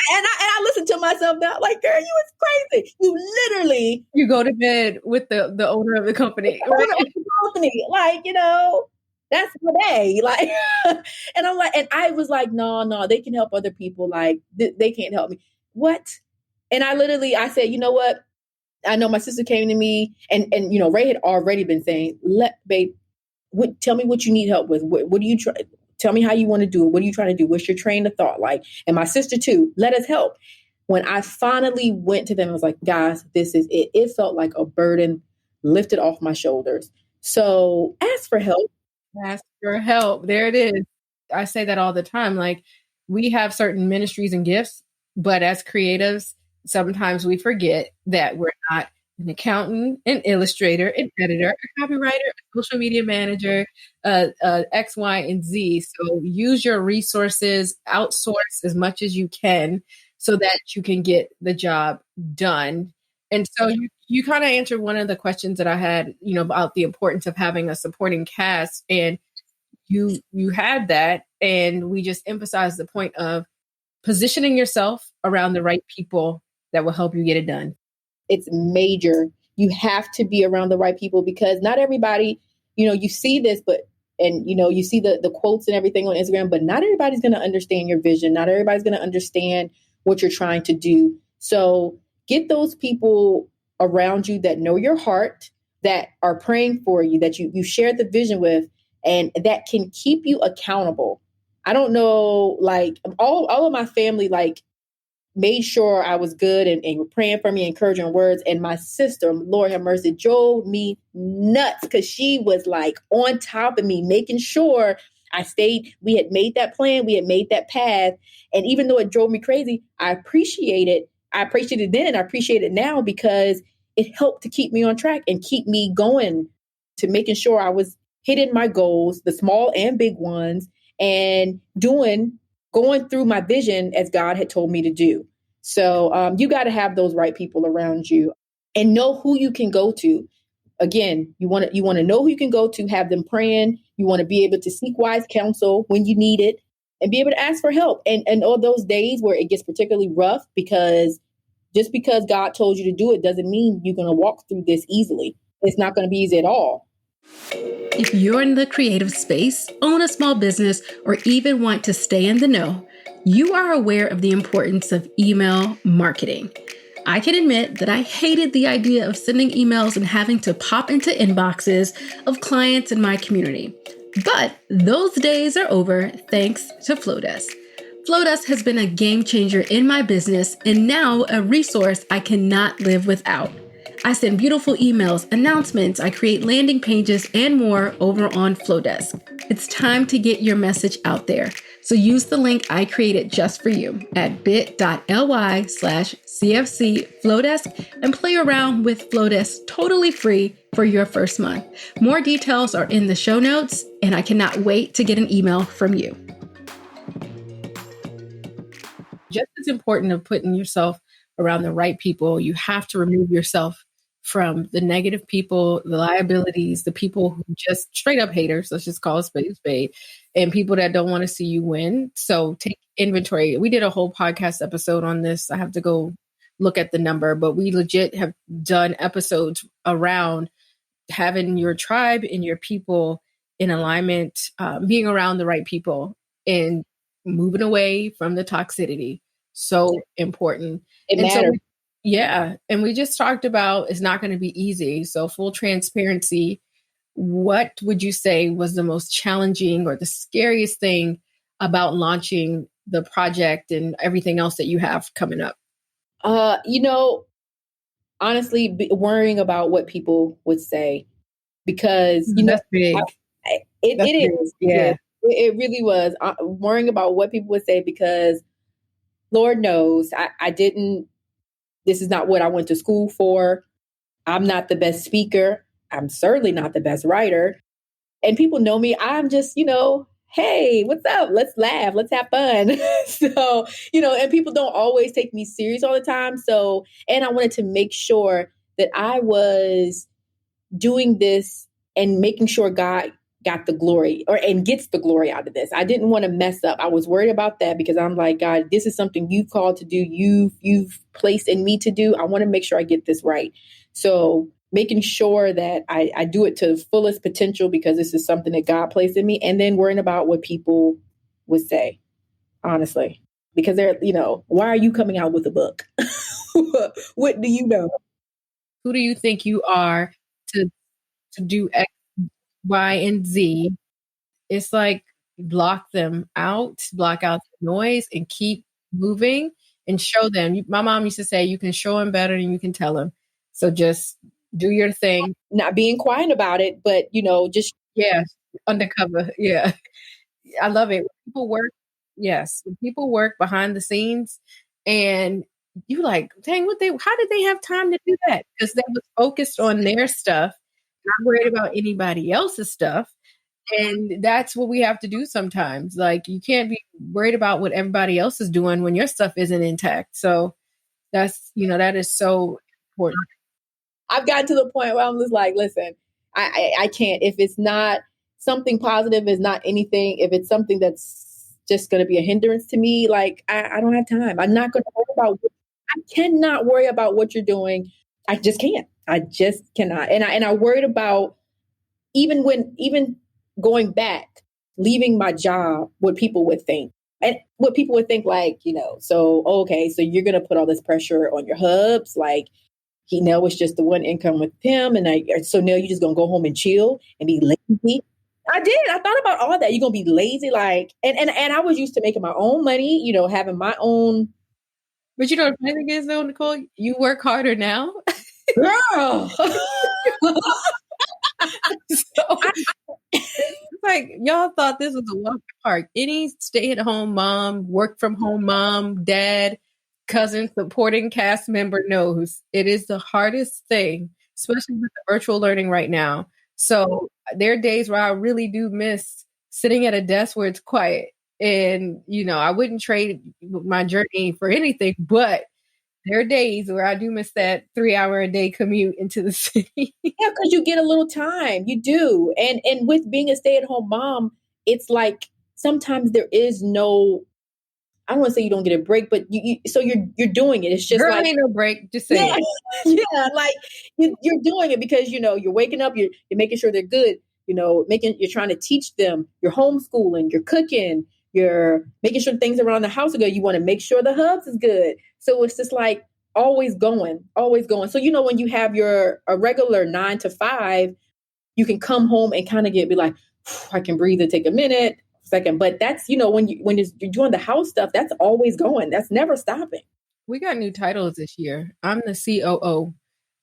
And I listen to myself now, like, girl, you was crazy. You go to bed with the owner of the company. Right? Like, that's for they. Like, and I'm like, and I was like, no, they can help other people. Like, they can't help me. What? And I said, you know what? I know my sister came to me and Ray had already been saying, tell me what you need help with. What do you try? Tell me how you want to do it. What are you trying to do? What's your train of thought like? And my sister too, let us help. When I finally went to them and was like, guys, this is it. It felt like a burden lifted off my shoulders. So ask for help. Ask for help. There it is. I say that all the time. Like, we have certain ministries and gifts, but as creatives, sometimes we forget that we're not an accountant, an illustrator, an editor, a copywriter, a social media manager, X, Y, and Z. So use your resources, outsource as much as you can so that you can get the job done. And so you kind of answered one of the questions that I had, about the importance of having a supporting cast, and you had that, and we just emphasized the point of positioning yourself around the right people that will help you get it done. It's major. You have to be around the right people, because not everybody, you see this, and you see the quotes and everything on Instagram, but not everybody's going to understand your vision. Not everybody's going to understand what you're trying to do. So get those people around you that know your heart, that are praying for you, that you share the vision with, and that can keep you accountable. I don't know, like all of my family, like, made sure I was good and were praying for me, encouraging words. And my sister, Lord have mercy, drove me nuts, because she was like on top of me, making sure I stayed. We had made that plan. We had made that path. And even though it drove me crazy, I appreciate it. I appreciate it then, and I appreciate it now, because it helped to keep me on track and keep me going, to making sure I was hitting my goals, the small and big ones, and going through my vision as God had told me to do. So you got to have those right people around you, and know who you can go to. Again, you want to know who you can go to, have them praying. You want to be able to seek wise counsel when you need it, and be able to ask for help. And all those days where it gets particularly rough, because just because God told you to do it doesn't mean you're going to walk through this easily. It's not going to be easy at all. If you're in the creative space, own a small business, or even want to stay in the know, you are aware of the importance of email marketing. I can admit that I hated the idea of sending emails and having to pop into inboxes of clients in my community. But those days are over thanks to Flowdesk. Flowdesk has been a game changer in my business, and now a resource I cannot live without. I send beautiful emails, announcements, I create landing pages, and more over on Flowdesk. It's time to get your message out there. So use the link I created just for you at bit.ly/CFC Flowdesk and play around with Flowdesk totally free for your first month. More details are in the show notes, and I cannot wait to get an email from you. Just as important of putting yourself around the right people, you have to remove yourself from the negative people, the liabilities, the people who just straight up haters, let's just call a spade a spade, and people that don't want to see you win. So take inventory. We did a whole podcast episode on this. I have to go look at the number, but we legit have done episodes around having your tribe and your people in alignment, being around the right people and moving away from the toxicity. So important. It matters. And we just talked about it's not going to be easy. So full transparency, what would you say was the most challenging or the scariest thing about launching the project and everything else that you have coming up? Honestly, worrying about what people would say, because, That's big. It is. Yeah. It really was. Worrying about what people would say, because Lord knows I didn't. This is not what I went to school for. I'm not the best speaker. I'm certainly not the best writer. And people know me. I'm just, hey, what's up? Let's laugh. Let's have fun. So, and people don't always take me serious all the time. So, and I wanted to make sure that I was doing this and making sure God got the glory and gets the glory out of this. I didn't want to mess up. I was worried about that, because I'm like, God, this is something you've called to do. You've placed in me to do. I want to make sure I get this right. So making sure that I do it to the fullest potential, because this is something that God placed in me, and then worrying about what people would say, honestly, because they're, why are you coming out with a book? What do you know? Who do you think you are to do X, Y, and Z? It's like block them out, block out the noise, and keep moving and show them. My mom used to say, you can show them better than you can tell them. So just do your thing. Not being quiet about it, but, just. Yeah, undercover. Yeah. I love it. When people work, yes, when people work behind the scenes and you like, dang, how did they have time to do that? Because they was focused on their stuff, not worried about anybody else's stuff. And that's what we have to do sometimes. Like, you can't be worried about what everybody else is doing when your stuff isn't intact. So that is so important. I've gotten to the point where I'm just like, listen, I can't. If it's not something positive, is not anything. If it's something that's just going to be a hindrance to me, like I don't have time. I'm not going to worry about. I cannot worry about what you're doing. I just can't. I just cannot. And I worried about even going back, leaving my job, what people would think. And what people would think, like, so, okay, so you're going to put all this pressure on your hubs, like, it's just the one income with him. And so now you're just going to go home and chill and be lazy. I did. I thought about all that. You're going to be lazy. Like, and I was used to making my own money, having my own. But the funny thing is though, Nicole, you work harder now. Girl. So, it's like, y'all thought this was a walk in the park. Any stay-at-home mom, work-from-home mom, dad, cousin, supporting cast member knows it is the hardest thing, especially with the virtual learning right now. So there are days where I really do miss sitting at a desk where it's quiet. And, I wouldn't trade my journey for anything, but there are days where I do miss that 3-hour-a-day commute into the city. Yeah, because you get a little time. You do. And with being a stay-at-home mom, it's like sometimes there is no, I don't want to say you don't get a break, but so you're doing it. It's just Girl, like ain't no break. Just say it. Yeah, like you're doing it because you're waking up, you're making sure they're good. You're trying to teach them. You're homeschooling. You're cooking. You're making sure things around the house are good. You want to make sure the hubs is good. So it's just like always going, always going. So when you have a regular 9 to 5, you can come home and kind of be like, I can breathe and take a minute, second. But that's when you're doing the house stuff, that's always going. That's never stopping. We got new titles this year. I'm the COO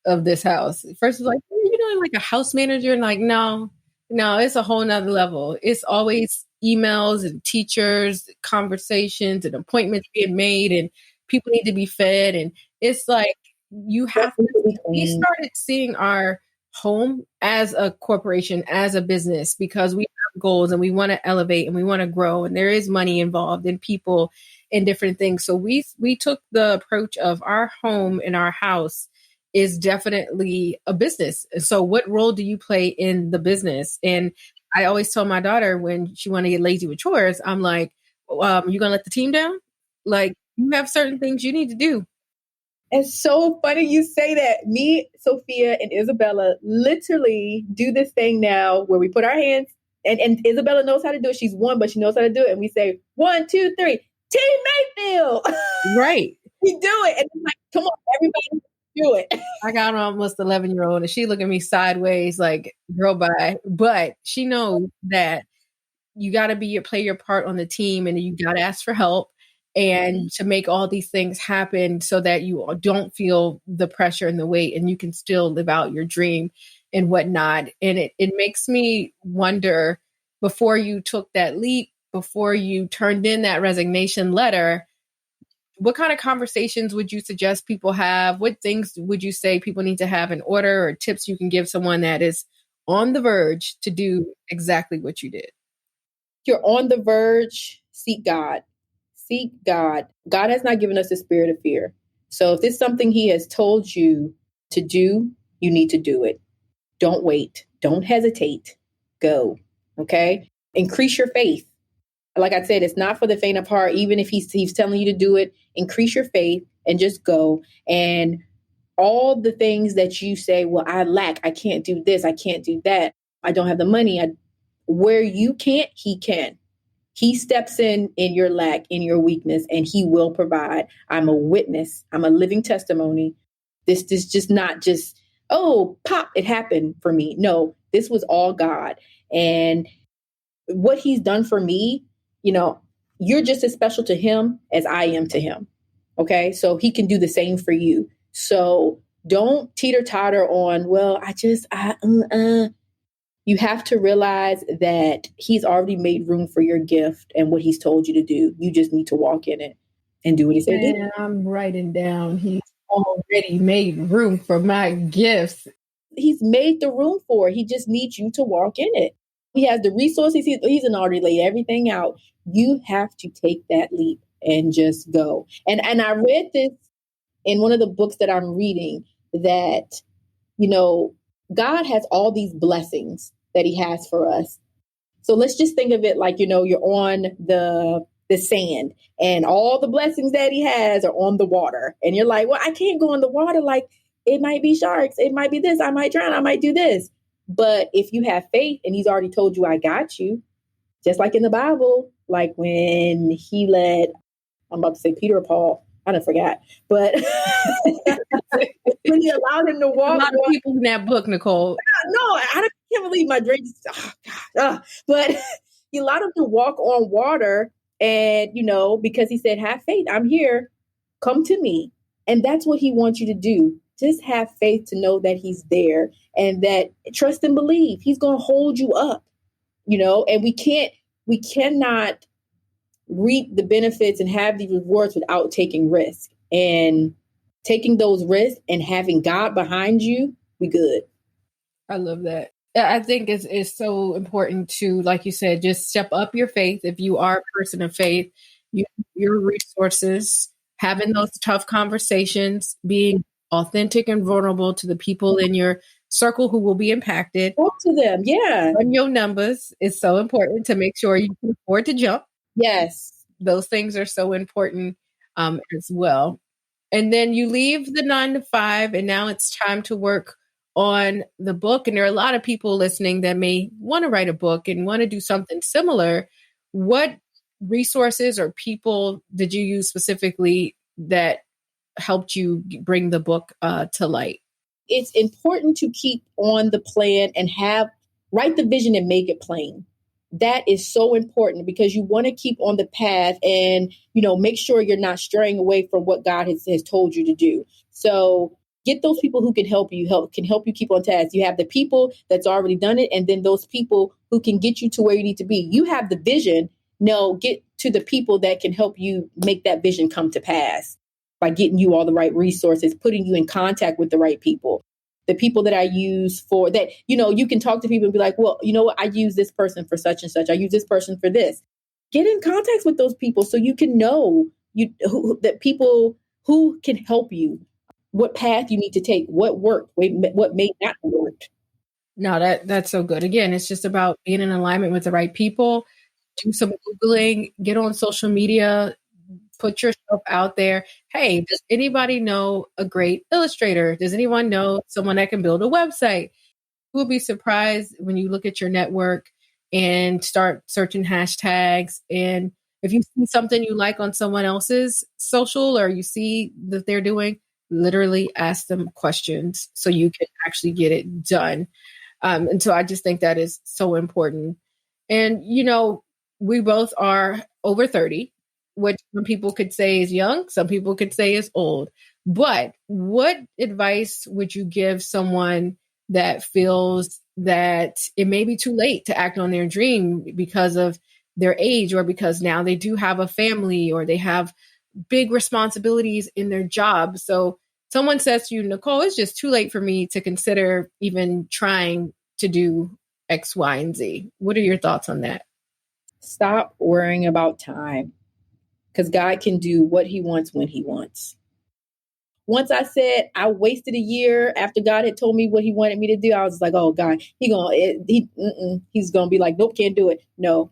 of this house. First, it was like, you're doing like a house manager, and like, no, it's a whole nother level. It's always emails and teachers, conversations, and appointments being made, and people need to be fed. And it's like we started seeing our home as a corporation, as a business, because we have goals and we want to elevate and we want to grow, and there is money involved in people and different things. So we took the approach of our home and our house is definitely a business. So what role do you play in the business? And I always tell my daughter when she want to get lazy with chores, I'm like, you going to let the team down? Like, you have certain things you need to do. It's so funny you say that. Me, Sophia, and Isabella literally do this thing now where we put our hands, and Isabella knows how to do it. She's one, but she knows how to do it. And we say, 1, 2, 3, Team Mayfield. Right. We do it. And it's like, come on, everybody do it. I got almost 11-year-old and she look at me sideways like, girl, bye. But she knows that you got to play your part on the team, and you got to ask for help and to make all these things happen so that you don't feel the pressure and the weight, and you can still live out your dream and whatnot. And it makes me wonder, before you took that leap, before you turned in that resignation letter, what kind of conversations would you suggest people have? What things would you say people need to have in order, or tips you can give someone that is on the verge to do exactly what you did? You're on the verge, seek God. Seek God. God has not given us a spirit of fear. So if it's something he has told you to do, you need to do it. Don't wait. Don't hesitate. Go. Okay? Increase your faith. Like I said, it's not for the faint of heart. Even if he's telling you to do it, increase your faith and just go. And all the things that you say, well, I lack, I can't do this, I can't do that, I don't have the money. Where you can't, he can. He steps in your lack, in your weakness, and he will provide. I'm a witness. I'm a living testimony. This is just not just, oh, pop, it happened for me. No, this was all God. And what he's done for me, you're just as special to him as I am to him. Okay. So he can do the same for you. So don't teeter totter on, well, you have to realize that he's already made room for your gift and what he's told you to do. You just need to walk in it and do what he said to do. I'm writing down, he's already made room for my gifts. He's made the room for it. He just needs you to walk in it. He has the resources. He's already laid everything out. You have to take that leap and just go. And I read this in one of the books that I'm reading that, God has all these blessings that he has for us. So let's just think of it like, you're on the sand and all the blessings that he has are on the water. And you're like, well, I can't go in the water. Like, it might be sharks. It might be this. I might drown. I might do this. But if you have faith and he's already told you, I got you, just like in the Bible, like when he led, I'm about to say Peter or Paul, I don't forgot, but when he allowed him to walk. A lot of people in that book, Nicole. No, I can't believe my dreams. But he allowed him to walk on water and, because he said, have faith. I'm here. Come to me. And that's what he wants you to do. Just have faith to know that he's there and that trust and believe he's going to hold you up, and we cannot reap the benefits and have the rewards without taking risk, and taking those risks and having God behind you. We good. I love that. I think it's so important to, like you said, just step up your faith. If you are a person of faith, your resources, having those tough conversations, being authentic and vulnerable to the people in your circle who will be impacted. Talk to them. Yeah. On your numbers is so important to make sure you can afford to jump. Yes. Those things are so important as well. And then you leave the 9 to 5 and now it's time to work on the book. And there are a lot of people listening that may want to write a book and want to do something similar. What resources or people did you use specifically that helped you bring the book to light? It's important to keep on the plan and write the vision and make it plain. That is so important because you want to keep on the path and, make sure you're not straying away from what God has told you to do. So get those people who can help you keep on task. You have the people that's already done it. And then those people who can get you to where you need to be. You have the vision. Now get to the people that can help you make that vision come to pass by getting you all the right resources, putting you in contact with the right people. The people that I use for that, you can talk to people and be like, well, you know what? I use this person for such and such. I use this person for this. Get in contact with those people so you can know that people who can help you, what path you need to take, what worked, what may not have worked. No, that's so good. Again, it's just about being in alignment with the right people. Do some Googling, get on social media, put yourself out there. Hey, does anybody know a great illustrator? Does anyone know someone that can build a website? You will be surprised when you look at your network and start searching hashtags. And if you see something you like on someone else's social or you see that they're doing, literally ask them questions so you can actually get it done. And so I just think that is so important. And, we both are over 30, which some people could say is young, some people could say is old. But what advice would you give someone that feels that it may be too late to act on their dream because of their age or because now they do have a family or they have big responsibilities in their job? So someone says to you, Nicole, it's just too late for me to consider even trying to do X, Y, and Z. What are your thoughts on that? Stop worrying about time because God can do what he wants when he wants. Once I said I wasted a year after God had told me what he wanted me to do, I was like, oh God, he's going to be like, nope, can't do it. No.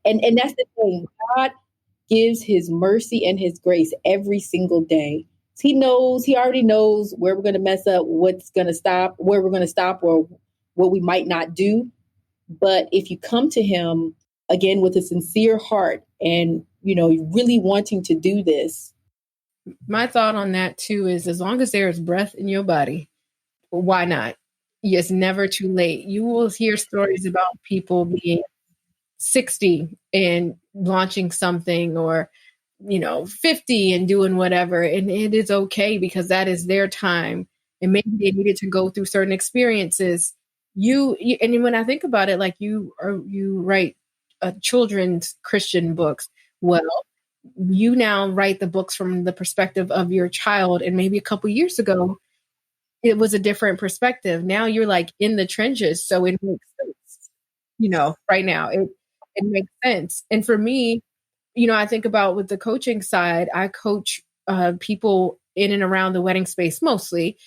And that's the thing. God gives his mercy and his grace every single day. He already knows where we're going to mess up, what's going to stop, where we're going to stop or what we might not do. But if you come to him again with a sincere heart and, really wanting to do this. My thought on that too is as long as there is breath in your body, why not? It's never too late. You will hear stories about people being 60 and launching something, or 50 and doing whatever. And it is okay, because that is their time. And maybe they needed to go through certain experiences. And when I think about it, like you write children's Christian books. Well, you now write the books from the perspective of your child. And maybe a couple years ago, it was a different perspective. Now you're like in the trenches. So it makes sense, right now it makes sense. And for me, I think about with the coaching side, I coach people in and around the wedding space mostly.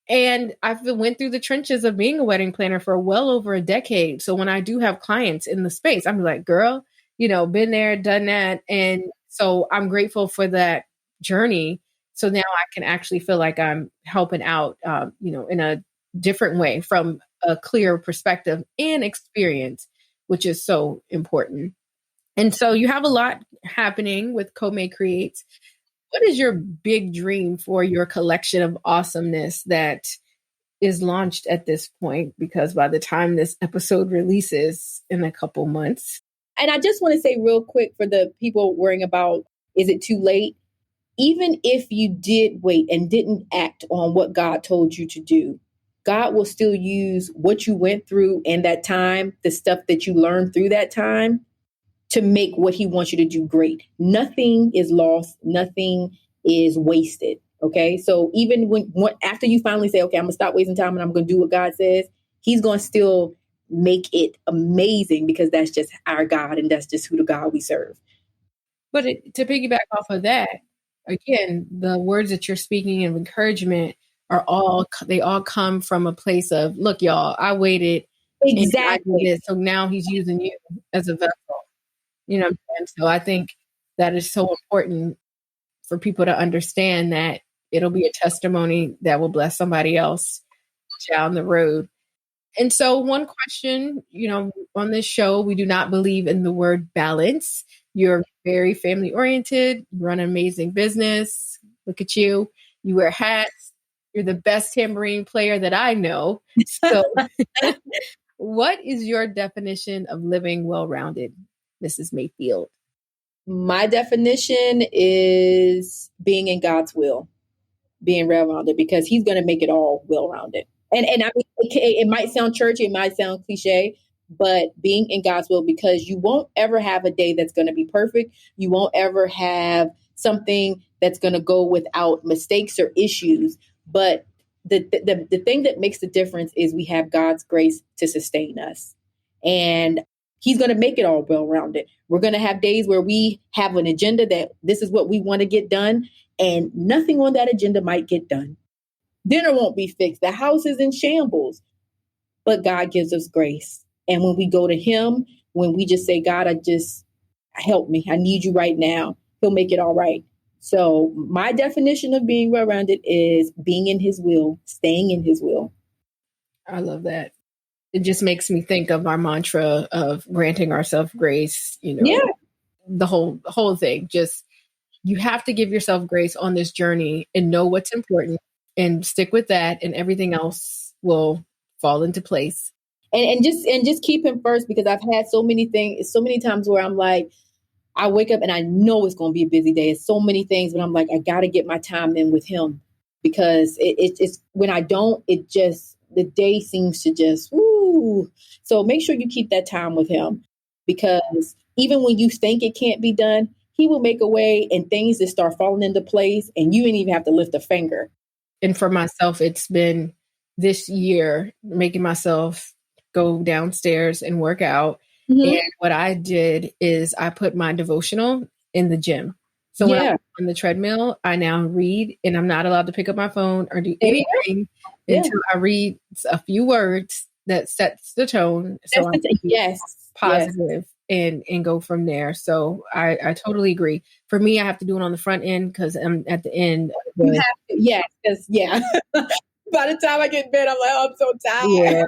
And I've went through the trenches of being a wedding planner for well over a decade. So when I do have clients in the space, I'm like, girl, been there, done that. And so I'm grateful for that journey. So now I can actually feel like I'm helping out, in a different way, from a clear perspective and experience, which is so important. And so you have a lot happening with Co-May Creates. What is your big dream for your collection of awesomeness that is launched at this point? Because by the time this episode releases in a couple months. And I just want to say real quick, for the people worrying about, is it too late? Even if you did wait and didn't act on what God told you to do, God will still use what you went through in that time, the stuff that you learned through that time, to make what he wants you to do great. Nothing is lost. Nothing is wasted. Okay. So even after you finally say, okay, I'm gonna stop wasting time and I'm going to do what God says, he's going to still make it amazing, because that's just our God, and that's just who the God we serve. But to piggyback off of that, again, the words that you're speaking of encouragement they all come from a place of, look, y'all, I waited. Exactly. And I did it, so now he's using you as a vessel. You know what I'm saying? So I think that is so important for people to understand, that it'll be a testimony that will bless somebody else down the road. And so one question, on this show, we do not believe in the word balance. You're very family oriented, you run an amazing business. Look at you. You wear hats. You're the best tambourine player that I know. So what is your definition of living well-rounded, Mrs. Mayfield? My definition is being in God's will, being well-rounded, because he's going to make it all well-rounded. And I mean, it might sound churchy, it might sound cliche, but being in God's will, because you won't ever have a day that's going to be perfect. You won't ever have something that's going to go without mistakes or issues. But the thing that makes the difference is we have God's grace to sustain us. And he's going to make it all well-rounded. We're going to have days where we have an agenda that this is what we want to get done, and nothing on that agenda might get done. Dinner won't be fixed. The house is in shambles. But God gives us grace. And when we go to him, when we just say, God, help me. I need you right now. He'll make it all right. So my definition of being well-rounded is being in his will, staying in his will. I love that. It just makes me think of our mantra of granting ourselves grace, the whole thing. Just, you have to give yourself grace on this journey and know what's important and stick with that, and everything else will fall into place. And just keep him first, because I've had so many times where I'm like, I wake up and I know it's going to be a busy day. It's so many things, but I'm like, I got to get my time in with him, because it's when I don't, the day seems to just, woo. So make sure you keep that time with him, because even when you think it can't be done, he will make a way, and things just start falling into place, and you ain't even have to lift a finger. And for myself, it's been this year making myself go downstairs and work out. Mm-hmm. And what I did is I put my devotional in the gym. So when I'm on the treadmill, I now read, and I'm not allowed to pick up my phone or do anything until I read a few words that sets the tone. So I'm positive and go from there. So I totally agree. For me, I have to do it on the front end, because I'm at the end. You have to, By the time I get in bed, I'm like, oh, I'm so tired. Yeah.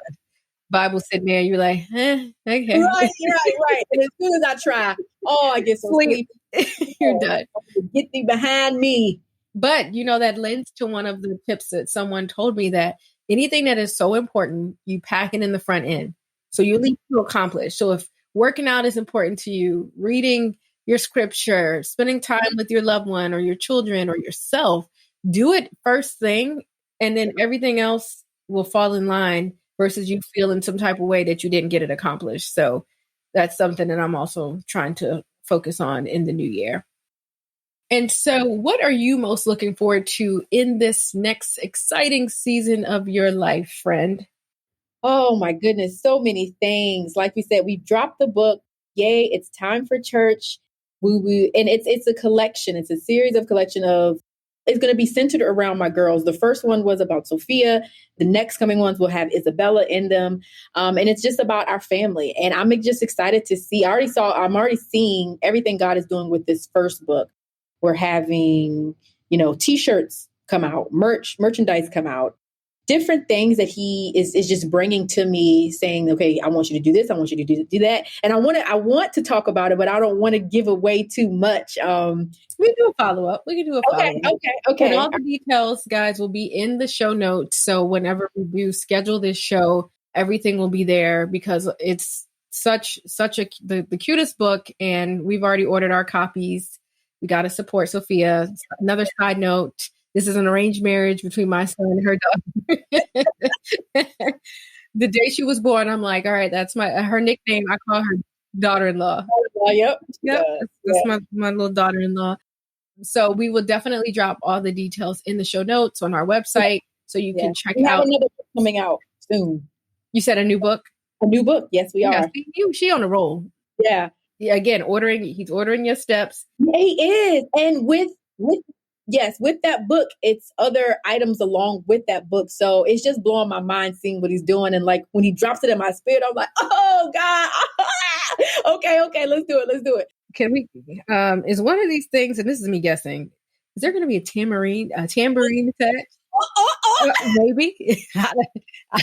Bible sitting there, you're like, okay. Right. And as soon as I try, I get so sleepy. You're done. Get thee behind me. But, that lends to one of the tips that someone told me, that anything that is so important, you pack it in the front end. So you leave to accomplish. So if working out is important to you, reading your scripture, spending time with your loved one or your children or yourself, do it first thing, and then everything else will fall in line versus you feeling some type of way that you didn't get it accomplished. So that's something that I'm also trying to focus on in the new year. And so what are you most looking forward to in this next exciting season of your life, friend? Oh my goodness, so many things. Like we said, we dropped the book. Yay, it's time for church. And it's a collection. It's a series of collection of it's going to be centered around my girls. The first one was about Sophia. The next coming ones will have Isabella in them. And it's just about our family. And I'm just excited to see. I'm already seeing everything God is doing with this first book. We're having, t-shirts come out, merchandise come out, different things that he is just bringing to me, saying, okay, I want you to do this. I want you to do that. And I want to talk about it, but I don't want to give away too much. We can do a follow-up. Okay. And all the details, guys, will be in the show notes. So whenever we do schedule this show, everything will be there because it's such the cutest book. And we've already ordered our copies. We got to support Sophia. Another side note, this is an arranged marriage between my son and her daughter. The day she was born, I'm like, all right, that's her nickname. I call her daughter-in-law. Yep. That's my little daughter-in-law. So we will definitely drop all the details in the show notes on our website so you can check out. We have another book coming out soon. You said a new book? A new book. Yes, we are. She on a roll. Yeah. Again, he's ordering your steps. Yeah, he is. And with that book, it's other items along with that book. So it's just blowing my mind seeing what he's doing. And like when he drops it in my spirit, I'm like, oh God. Okay, let's do it. Can we, is one of these things, and this is me guessing, is there going to be a tambourine attached? Maybe.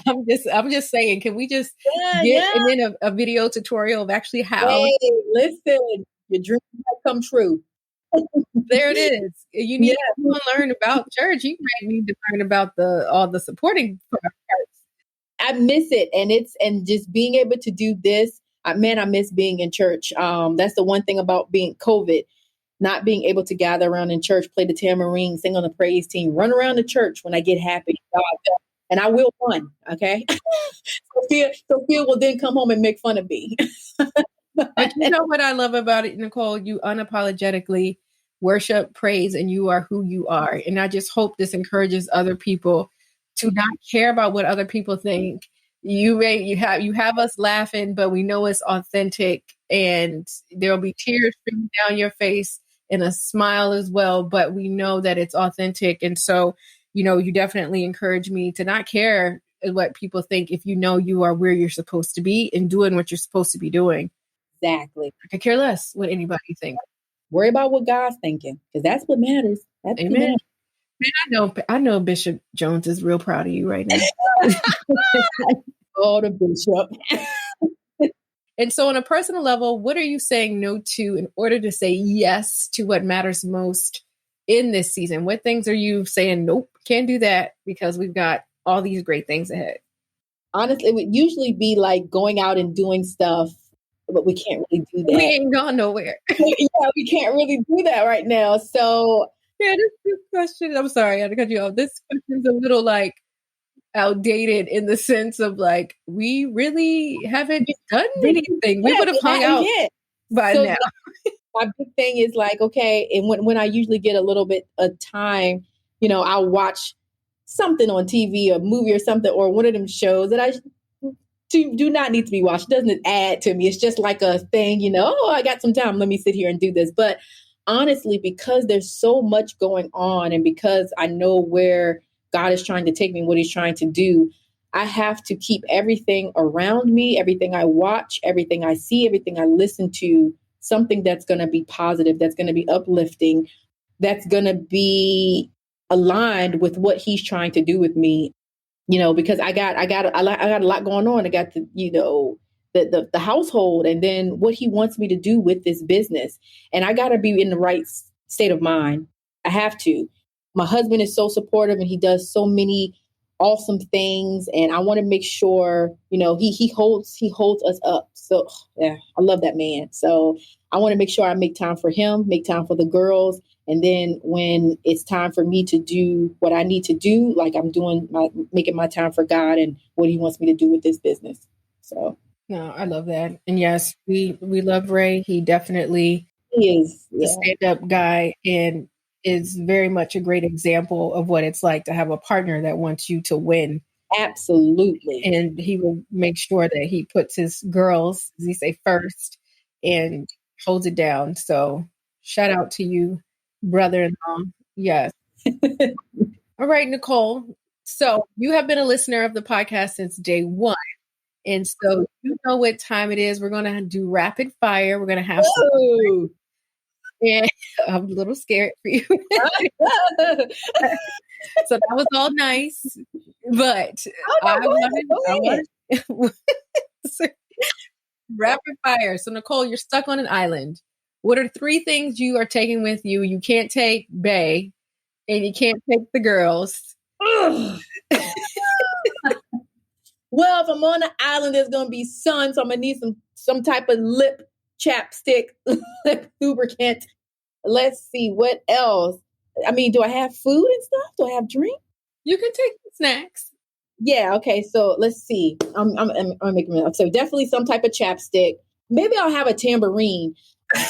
I'm just saying, can we just get and then a video tutorial of actually how? Hey, listen, your dreams might come true. There it is. You need to learn about church. You might need to learn about all the supporting parts. I miss it, and just being able to do this. I miss being in church. That's the one thing about being COVID. Not being able to gather around in church, play the tambourine, sing on the praise team, run around the church when I get happy. And I will run, okay? Sophia will then come home and make fun of me. But you know what I love about it, Nicole? You unapologetically worship, praise, and you are who you are. And I just hope this encourages other people to not care about what other people think. You have us laughing, but we know it's authentic, and there'll be tears streaming down your face and a smile as well, but we know that it's authentic. And so, you definitely encourage me to not care what people think if you know you are where you're supposed to be and doing what you're supposed to be doing. Exactly. I could care less what anybody thinks. Worry about what God's thinking, because that's what matters. Amen. Man, I know Bishop Jones is real proud of you right now. Oh, the bishop. And so on a personal level, what are you saying no to in order to say yes to what matters most in this season? What things are you saying, nope, can't do that because we've got all these great things ahead? Honestly, it would usually be like going out and doing stuff, but we can't really do that. We ain't gone nowhere. Yeah, we can't really do that right now. So yeah, this question, I'm sorry, I had to cut you off. This question is a little like outdated in the sense of like, we really haven't done anything. We would have hung out by now. My big thing is like, okay, and when I usually get a little bit of time, I'll watch something on TV, a movie or something, or one of them shows that I do not need to be watched. It doesn't add to me. It's just like a thing, I got some time. Let me sit here and do this. But honestly, because there's so much going on and because I know where God is trying to take me, what he's trying to do, I have to keep everything around me, everything I watch, everything I see, everything I listen to, something that's going to be positive, that's going to be uplifting, that's going to be aligned with what he's trying to do with me, because I got a lot going on. I got the household and then what he wants me to do with this business. And I got to be in the right state of mind. I have to. My husband is so supportive and he does so many awesome things. And I want to make sure, he holds us up. So yeah, I love that man. So I want to make sure I make time for him, make time for the girls. And then when it's time for me to do what I need to do, like I'm making my time for God and what he wants me to do with this business. So. No, I love that. And yes, we love Ray. He definitely is a stand-up guy and is very much a great example of what it's like to have a partner that wants you to win. Absolutely. And he will make sure that he puts his girls, as he say, first and holds it down. So shout out to you, brother-in-law. Yes. All right, Nicole. So you have been a listener of the podcast since day one. And so you know what time it is. We're going to do rapid fire. We're going to have some. And I'm a little scared for you. So that was all nice. But I wanted rapid fire. So Nicole, you're stuck on an island. What are 3 things you are taking with you? You can't take Bae and you can't take the girls. Well, if I'm on the island, there's going to be sun. So I'm going to need some type of lip chapstick, lip lubricant. Let's see what else. I mean, do I have food and stuff? Do I have drink? You can take snacks. Yeah. Okay. So let's see. I'm making it up. So definitely some type of chapstick. Maybe I'll have a tambourine. Keep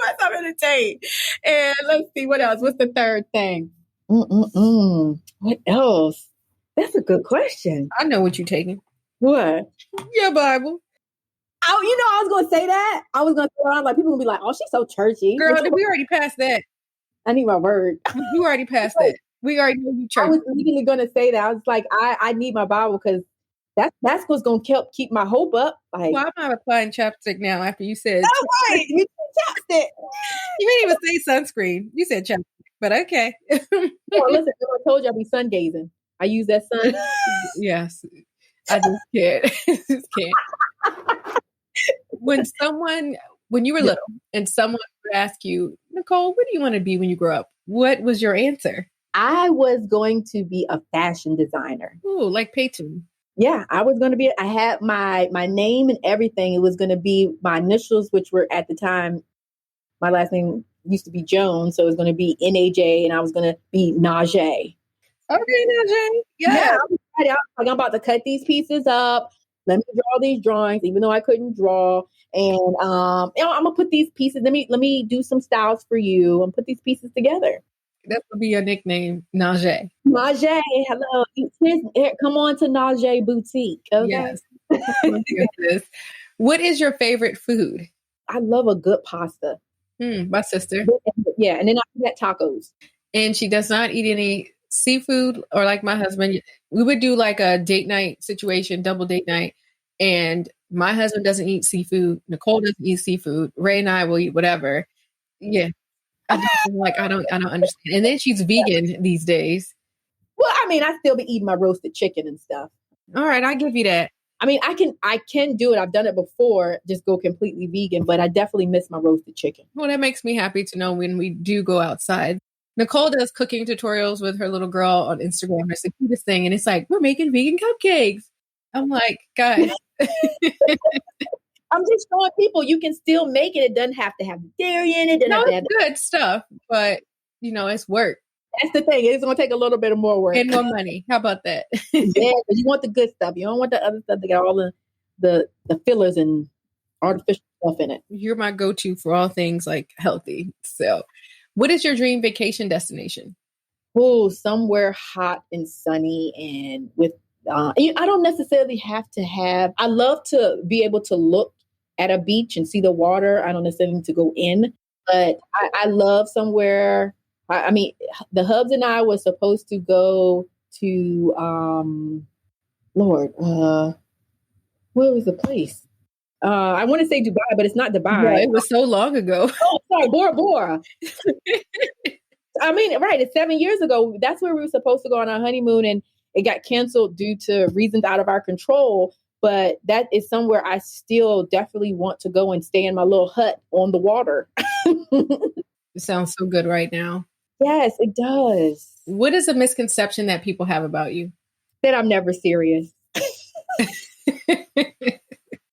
myself entertained. And let's see what else. What's the 3rd thing? What else? That's a good question. I know what you're taking. What? Your Bible. Oh, I was going to say that. I was going to throw around like people will be like, "Oh, she's so churchy." Girl, we already passed that. I need my word. You already passed that. We already know you churchy. I was legally going to say that. I was like, I need my Bible because that's what's going to keep my hope up. Like, well, I'm not applying chapstick now after you said. Oh, right. You said chapstick. You didn't even say sunscreen. You said chapstick, but okay. Well, listen, I told you I'd be sun gazing. I use that sun. Yes. I just can't. When you were little and someone would ask you, Nicole, what do you want to be when you grow up? What was your answer? I was going to be a fashion designer. Ooh, like Peyton. Yeah, I was going to be. I had my name and everything. It was going to be my initials, which were at the time, my last name used to be Jones. So it was going to be NAJ and I was going to be Najee. Okay, Najee. Yeah. I'm about to cut these pieces up. Let me draw these drawings, even though I couldn't draw. And I'm gonna put these pieces. Let me do some styles for you and put these pieces together. That would be your nickname, Najee. Najee, hello. Come on to Najee Boutique. Okay? Yes. What is your favorite food? I love a good pasta. My sister. Yeah, and then I get tacos. And she does not eat any seafood, or like my husband, we would do like a date night situation, double date night. And my husband doesn't eat seafood. Nicole doesn't eat seafood. Ray and I will eat whatever. Yeah. I don't understand. And then she's vegan these days. Well, I mean, I still be eating my roasted chicken and stuff. All right. I give you that. I mean, I can do it. I've done it before, just go completely vegan, but I definitely miss my roasted chicken. Well, that makes me happy to know when we do go outside. Nicole does cooking tutorials with her little girl on Instagram. It's the cutest thing. And it's like, we're making vegan cupcakes. I'm like, guys. I'm just showing people you can still make it. It doesn't have to have dairy in it. No, it's good stuff, but it's work. That's the thing. It's going to take a little bit of more work. And more money. How about that? Yeah, because you want the good stuff. You don't want the other stuff that got all the fillers and artificial stuff in it. You're my go-to for all things like healthy. So what is your dream vacation destination? Oh, somewhere hot and sunny and with, I don't necessarily have to have, I love to be able to look at a beach and see the water. I don't necessarily need to go in, but I love somewhere. I mean, the hubs and I was supposed to go to, where was the place? I want to say Dubai, but it's not Dubai. Yeah, it was so long ago. Oh, sorry, Bora Bora. I mean, right. It's 7 years ago. That's where we were supposed to go on our honeymoon, and it got canceled due to reasons out of our control. But that is somewhere I still definitely want to go and stay in my little hut on the water. It sounds so good right now. Yes, it does. What is a misconception that people have about you? That I'm never serious.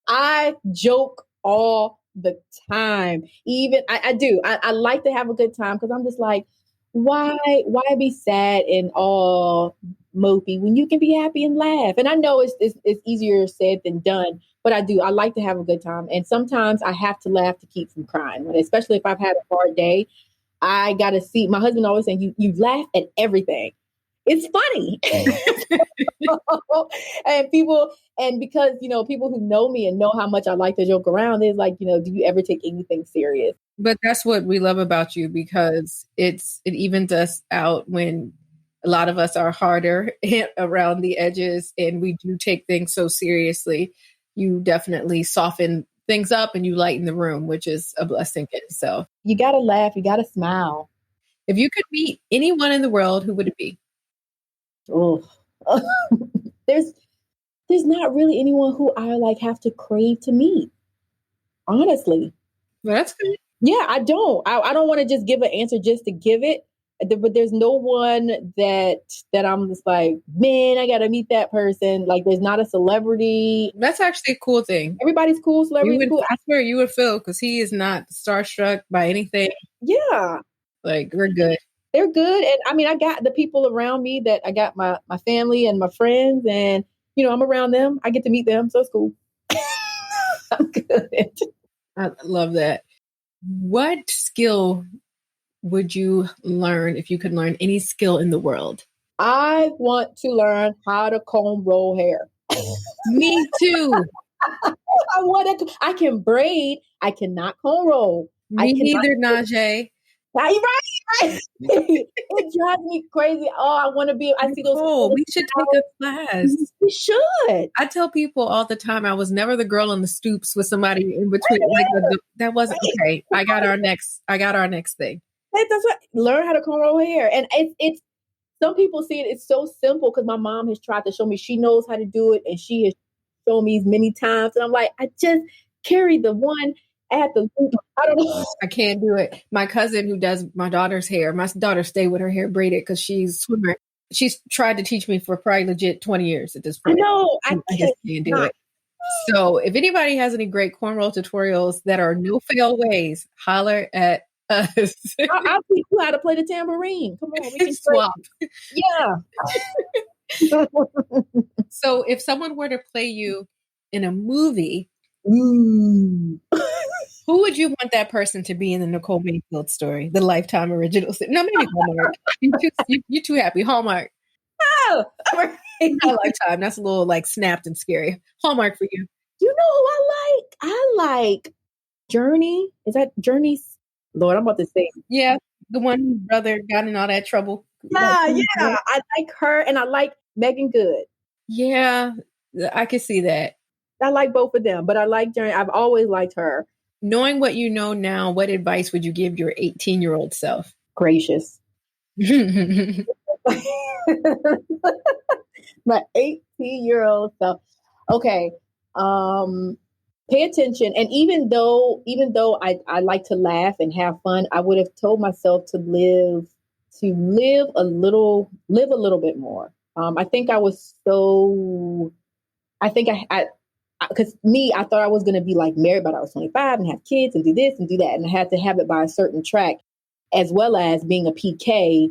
I joke all the time. Even I do. I like to have a good time because I'm just like, why be sad and all mopey when you can be happy and laugh? And I know it's easier said than done, but I do. I like to have a good time, and sometimes I have to laugh to keep from crying, especially if I've had a hard day. I gotta see. My husband always saying, "You laugh at everything." It's funny. and people, and because, people who know me and know how much I like to joke around, is like, do you ever take anything serious? But that's what we love about you, because it evens us out when a lot of us are harder around the edges and we do take things so seriously. You definitely soften things up and you lighten the room, which is a blessing in itself. You got to laugh. You got to smile. If you could meet anyone in the world, who would it be? Oh, there's not really anyone who I like have to crave to meet. Honestly. Well, that's good. Yeah, I don't. I don't want to just give an answer just to give it. But there's no one that I'm just like, man, I got to meet that person. Like, there's not a celebrity. That's actually a cool thing. Everybody's cool. Celebrity's cool. I swear you would feel, because he is not starstruck by anything. Yeah. Like, we're good. They're good. And I mean, I got the people around me that I got my family and my friends, and, I'm around them. I get to meet them. So it's cool. I'm good. I love that. What skill would you learn if you could learn any skill in the world? I want to learn how to comb roll hair. Me too. I can braid. I cannot comb roll. Me neither, Najee. Right. It drives me crazy. Oh, I want to be. I see those. Oh, we should take a class. We should. I tell people all the time, I was never the girl on the stoops with somebody in between. Like, that wasn't okay. I got our next thing. That's what. Learn how to comb roll hair, and it's. Some people see it. It's so simple because my mom has tried to show me. She knows how to do it, and she has shown me many times. And I'm like, I just carry the one at the loop. I don't know. I can't do it. My cousin who does my daughter's hair, my daughter stayed with her hair braided because she's a swimmer. She's tried to teach me for probably legit 20 years at this point. I know. I just can't do it. So if anybody has any great cornrow tutorials that are no fail ways, holler at us. I'll teach you how to play the tambourine. Come on, we can swap. Yeah. So if someone were to play you in a movie, who would you want that person to be in the Nicole Mayfield story, the Lifetime original? No, maybe Hallmark. You're too happy. Hallmark. Oh, not Lifetime. That's a little like snapped and scary. Hallmark for you. You know who I like? I like Journey. Is that Journey's? Lord, I'm about to say. Yeah, the one whose brother got in all that trouble. Yeah. I like her, and I like Megan Good. Yeah, I can see that. I like both of them, but I like Journey. I've always liked her. Knowing what you know now, what advice would you give your 18-year-old self? Gracious. My 18-year-old self. Okay. Pay attention. And even though I like to laugh and have fun, I would have told myself to live a little bit more. I think I was because I thought I was going to be like married by I was 25 and have kids and do this and do that. And I had to have it by a certain track, as well as being a PK,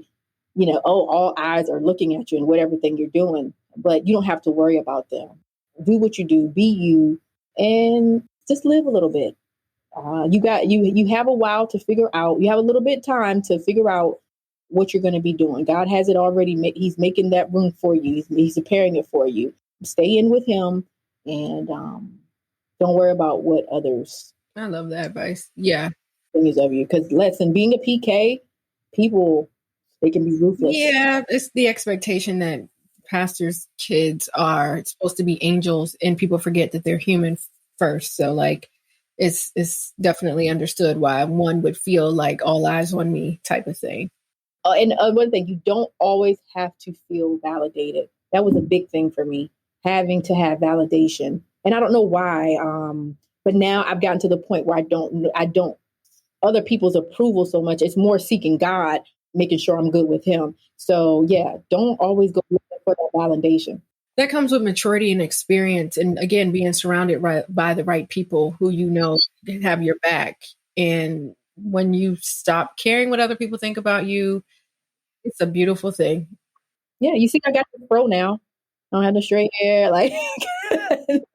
all eyes are looking at you and whatever thing you're doing, but you don't have to worry about them. Do what you do, be you, and just live a little bit. You have a while to figure out, you have a little bit of time to figure out what you're going to be doing. God has it already. He's making that room for you. He's preparing it for you. Stay in with him. And don't worry about what others. I love that advice. Yeah. Things of you. Because listen, being a PK, people, they can be ruthless. Yeah, it's the expectation that pastors' kids are supposed to be angels, and people forget that they're human first. So like, it's definitely understood why one would feel like all eyes on me type of thing. And one thing, you don't always have to feel validated. That was a big thing for me. Having to have validation. And I don't know why, but now I've gotten to the point where I don't other people's approval so much. It's more seeking God making sure I'm good with him. So yeah, don't always go looking for that validation. That comes with maturity and experience. And again, being surrounded by the right people who have your back. And when you stop caring what other people think about you, it's a beautiful thing. Yeah, you see, I got the fro now. I don't have the straight hair. Like,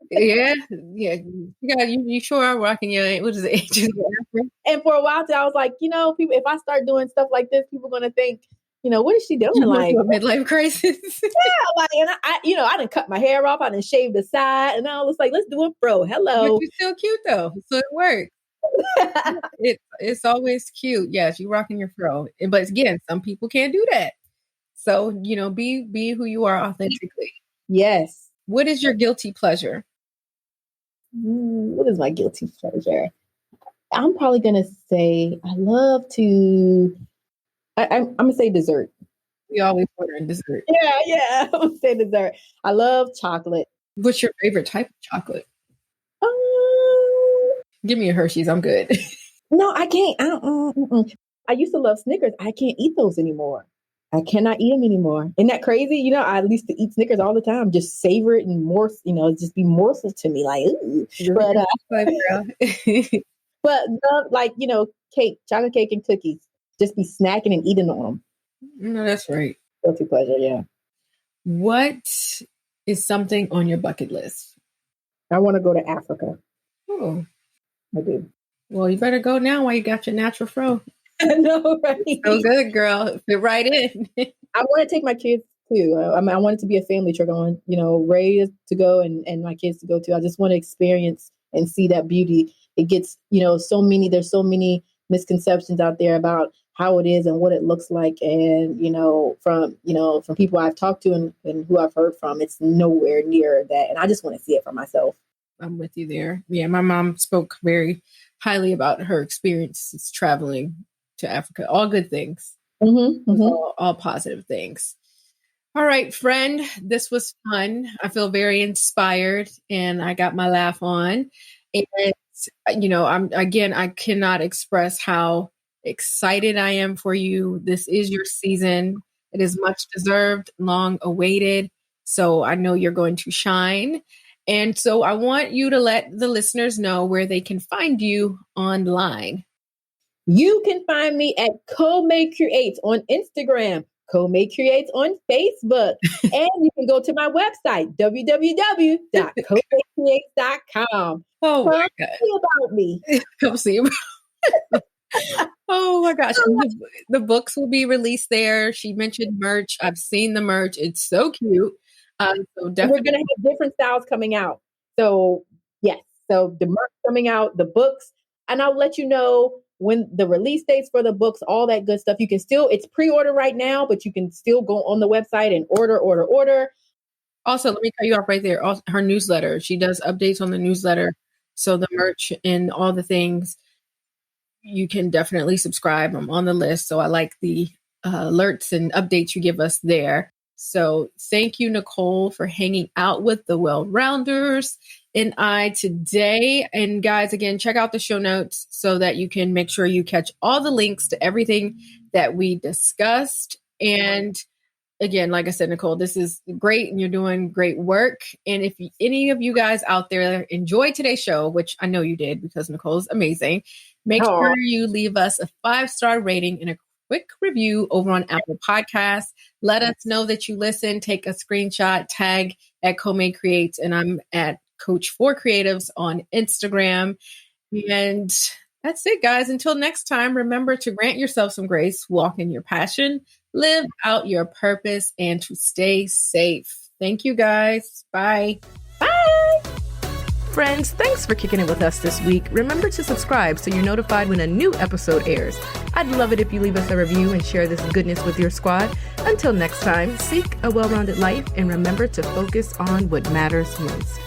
yeah. You sure are rocking your, what is it? And for a while, I was like, people, if I start doing stuff like this, people are going to think, what is she doing? Like a midlife crisis. Yeah, and I didn't cut my hair off. I didn't shave the side, and I was like, let's do a fro. Hello, but you're still cute though, so it works. It's always cute. Yes, you're rocking your fro, but again, some people can't do that. So be who you are authentically. Yes. What is your guilty pleasure? What is my guilty pleasure? I'm probably gonna say I love to. I'm gonna say dessert. We always order in dessert. Yeah. I'm gonna say dessert. I love chocolate. What's your favorite type of chocolate? Give me a Hershey's. I'm good. No, I can't. I used to love Snickers. I can't eat those anymore. I cannot eat them anymore. Isn't that crazy? I used to eat Snickers all the time. Just savor it and just be morsel to me. Like, ooh. But cake, chocolate cake and cookies. Just be snacking and eating on them. No, that's right. Guilty pleasure, yeah. What is something on your bucket list? I want to go to Africa. Oh, I do. Well, you better go now while you got your natural fro. I know, right? So good, girl. Fit right in. I want to take my kids too. I want it to be a family trip. I want, Ray to go and my kids to go too. I just want to experience and see that beauty. It gets, there's so many misconceptions out there about how it is and what it looks like. And, from people I've talked to and who I've heard from, it's nowhere near that. And I just want to see it for myself. I'm with you there. Yeah. My mom spoke very highly about her experiences traveling to Africa. All good things. All positive things. All right, friend, this was fun. I feel very inspired and I got my laugh on. And, I cannot express how excited I am for you. This is your season. It is much deserved, long awaited. So I know you're going to shine. And so I want you to let the listeners know where they can find you online. You can find me at Co-May Creates on Instagram, Co-May Creates on Facebook, and you can go to my website, www.comaycreates.com. Oh, my God. See about me. Come see about Oh, my gosh. The books will be released there. She mentioned merch. I've seen the merch. It's so cute. So definitely. We're going to have different styles coming out. So, yes. So the merch coming out, the books, and I'll let you know when the release dates for the books, all that good stuff. You can still, it's pre-order right now, but you can still go on the website and order. Also, let me cut you off right there. Her newsletter, she does updates on the newsletter. So the merch and all the things, you can definitely subscribe. I'm on the list. So I like the alerts and updates you give us there. So thank you, Nicole, for hanging out with the Well-Rounders and I today. And guys, again, check out the show notes so that you can make sure you catch all the links to everything that we discussed. And again, like I said, Nicole, this is great and you're doing great work. And if any of you guys out there enjoyed today's show, which I know you did because Nicole's amazing, make sure you leave us a 5-star rating and a quick review over on Apple Podcasts. Let us know that you listen. Take a screenshot, tag at Co-May Creates, and I'm at Coach for Creatives on Instagram. And that's it, guys. Until next time, remember to grant yourself some grace, walk in your passion, live out your purpose, and to stay safe. Thank you, guys. Bye. Bye. Friends, thanks for kicking it with us this week. Remember to subscribe so you're notified when a new episode airs. I'd love it if you leave us a review and share this goodness with your squad. Until next time, seek a well-rounded life and remember to focus on what matters most.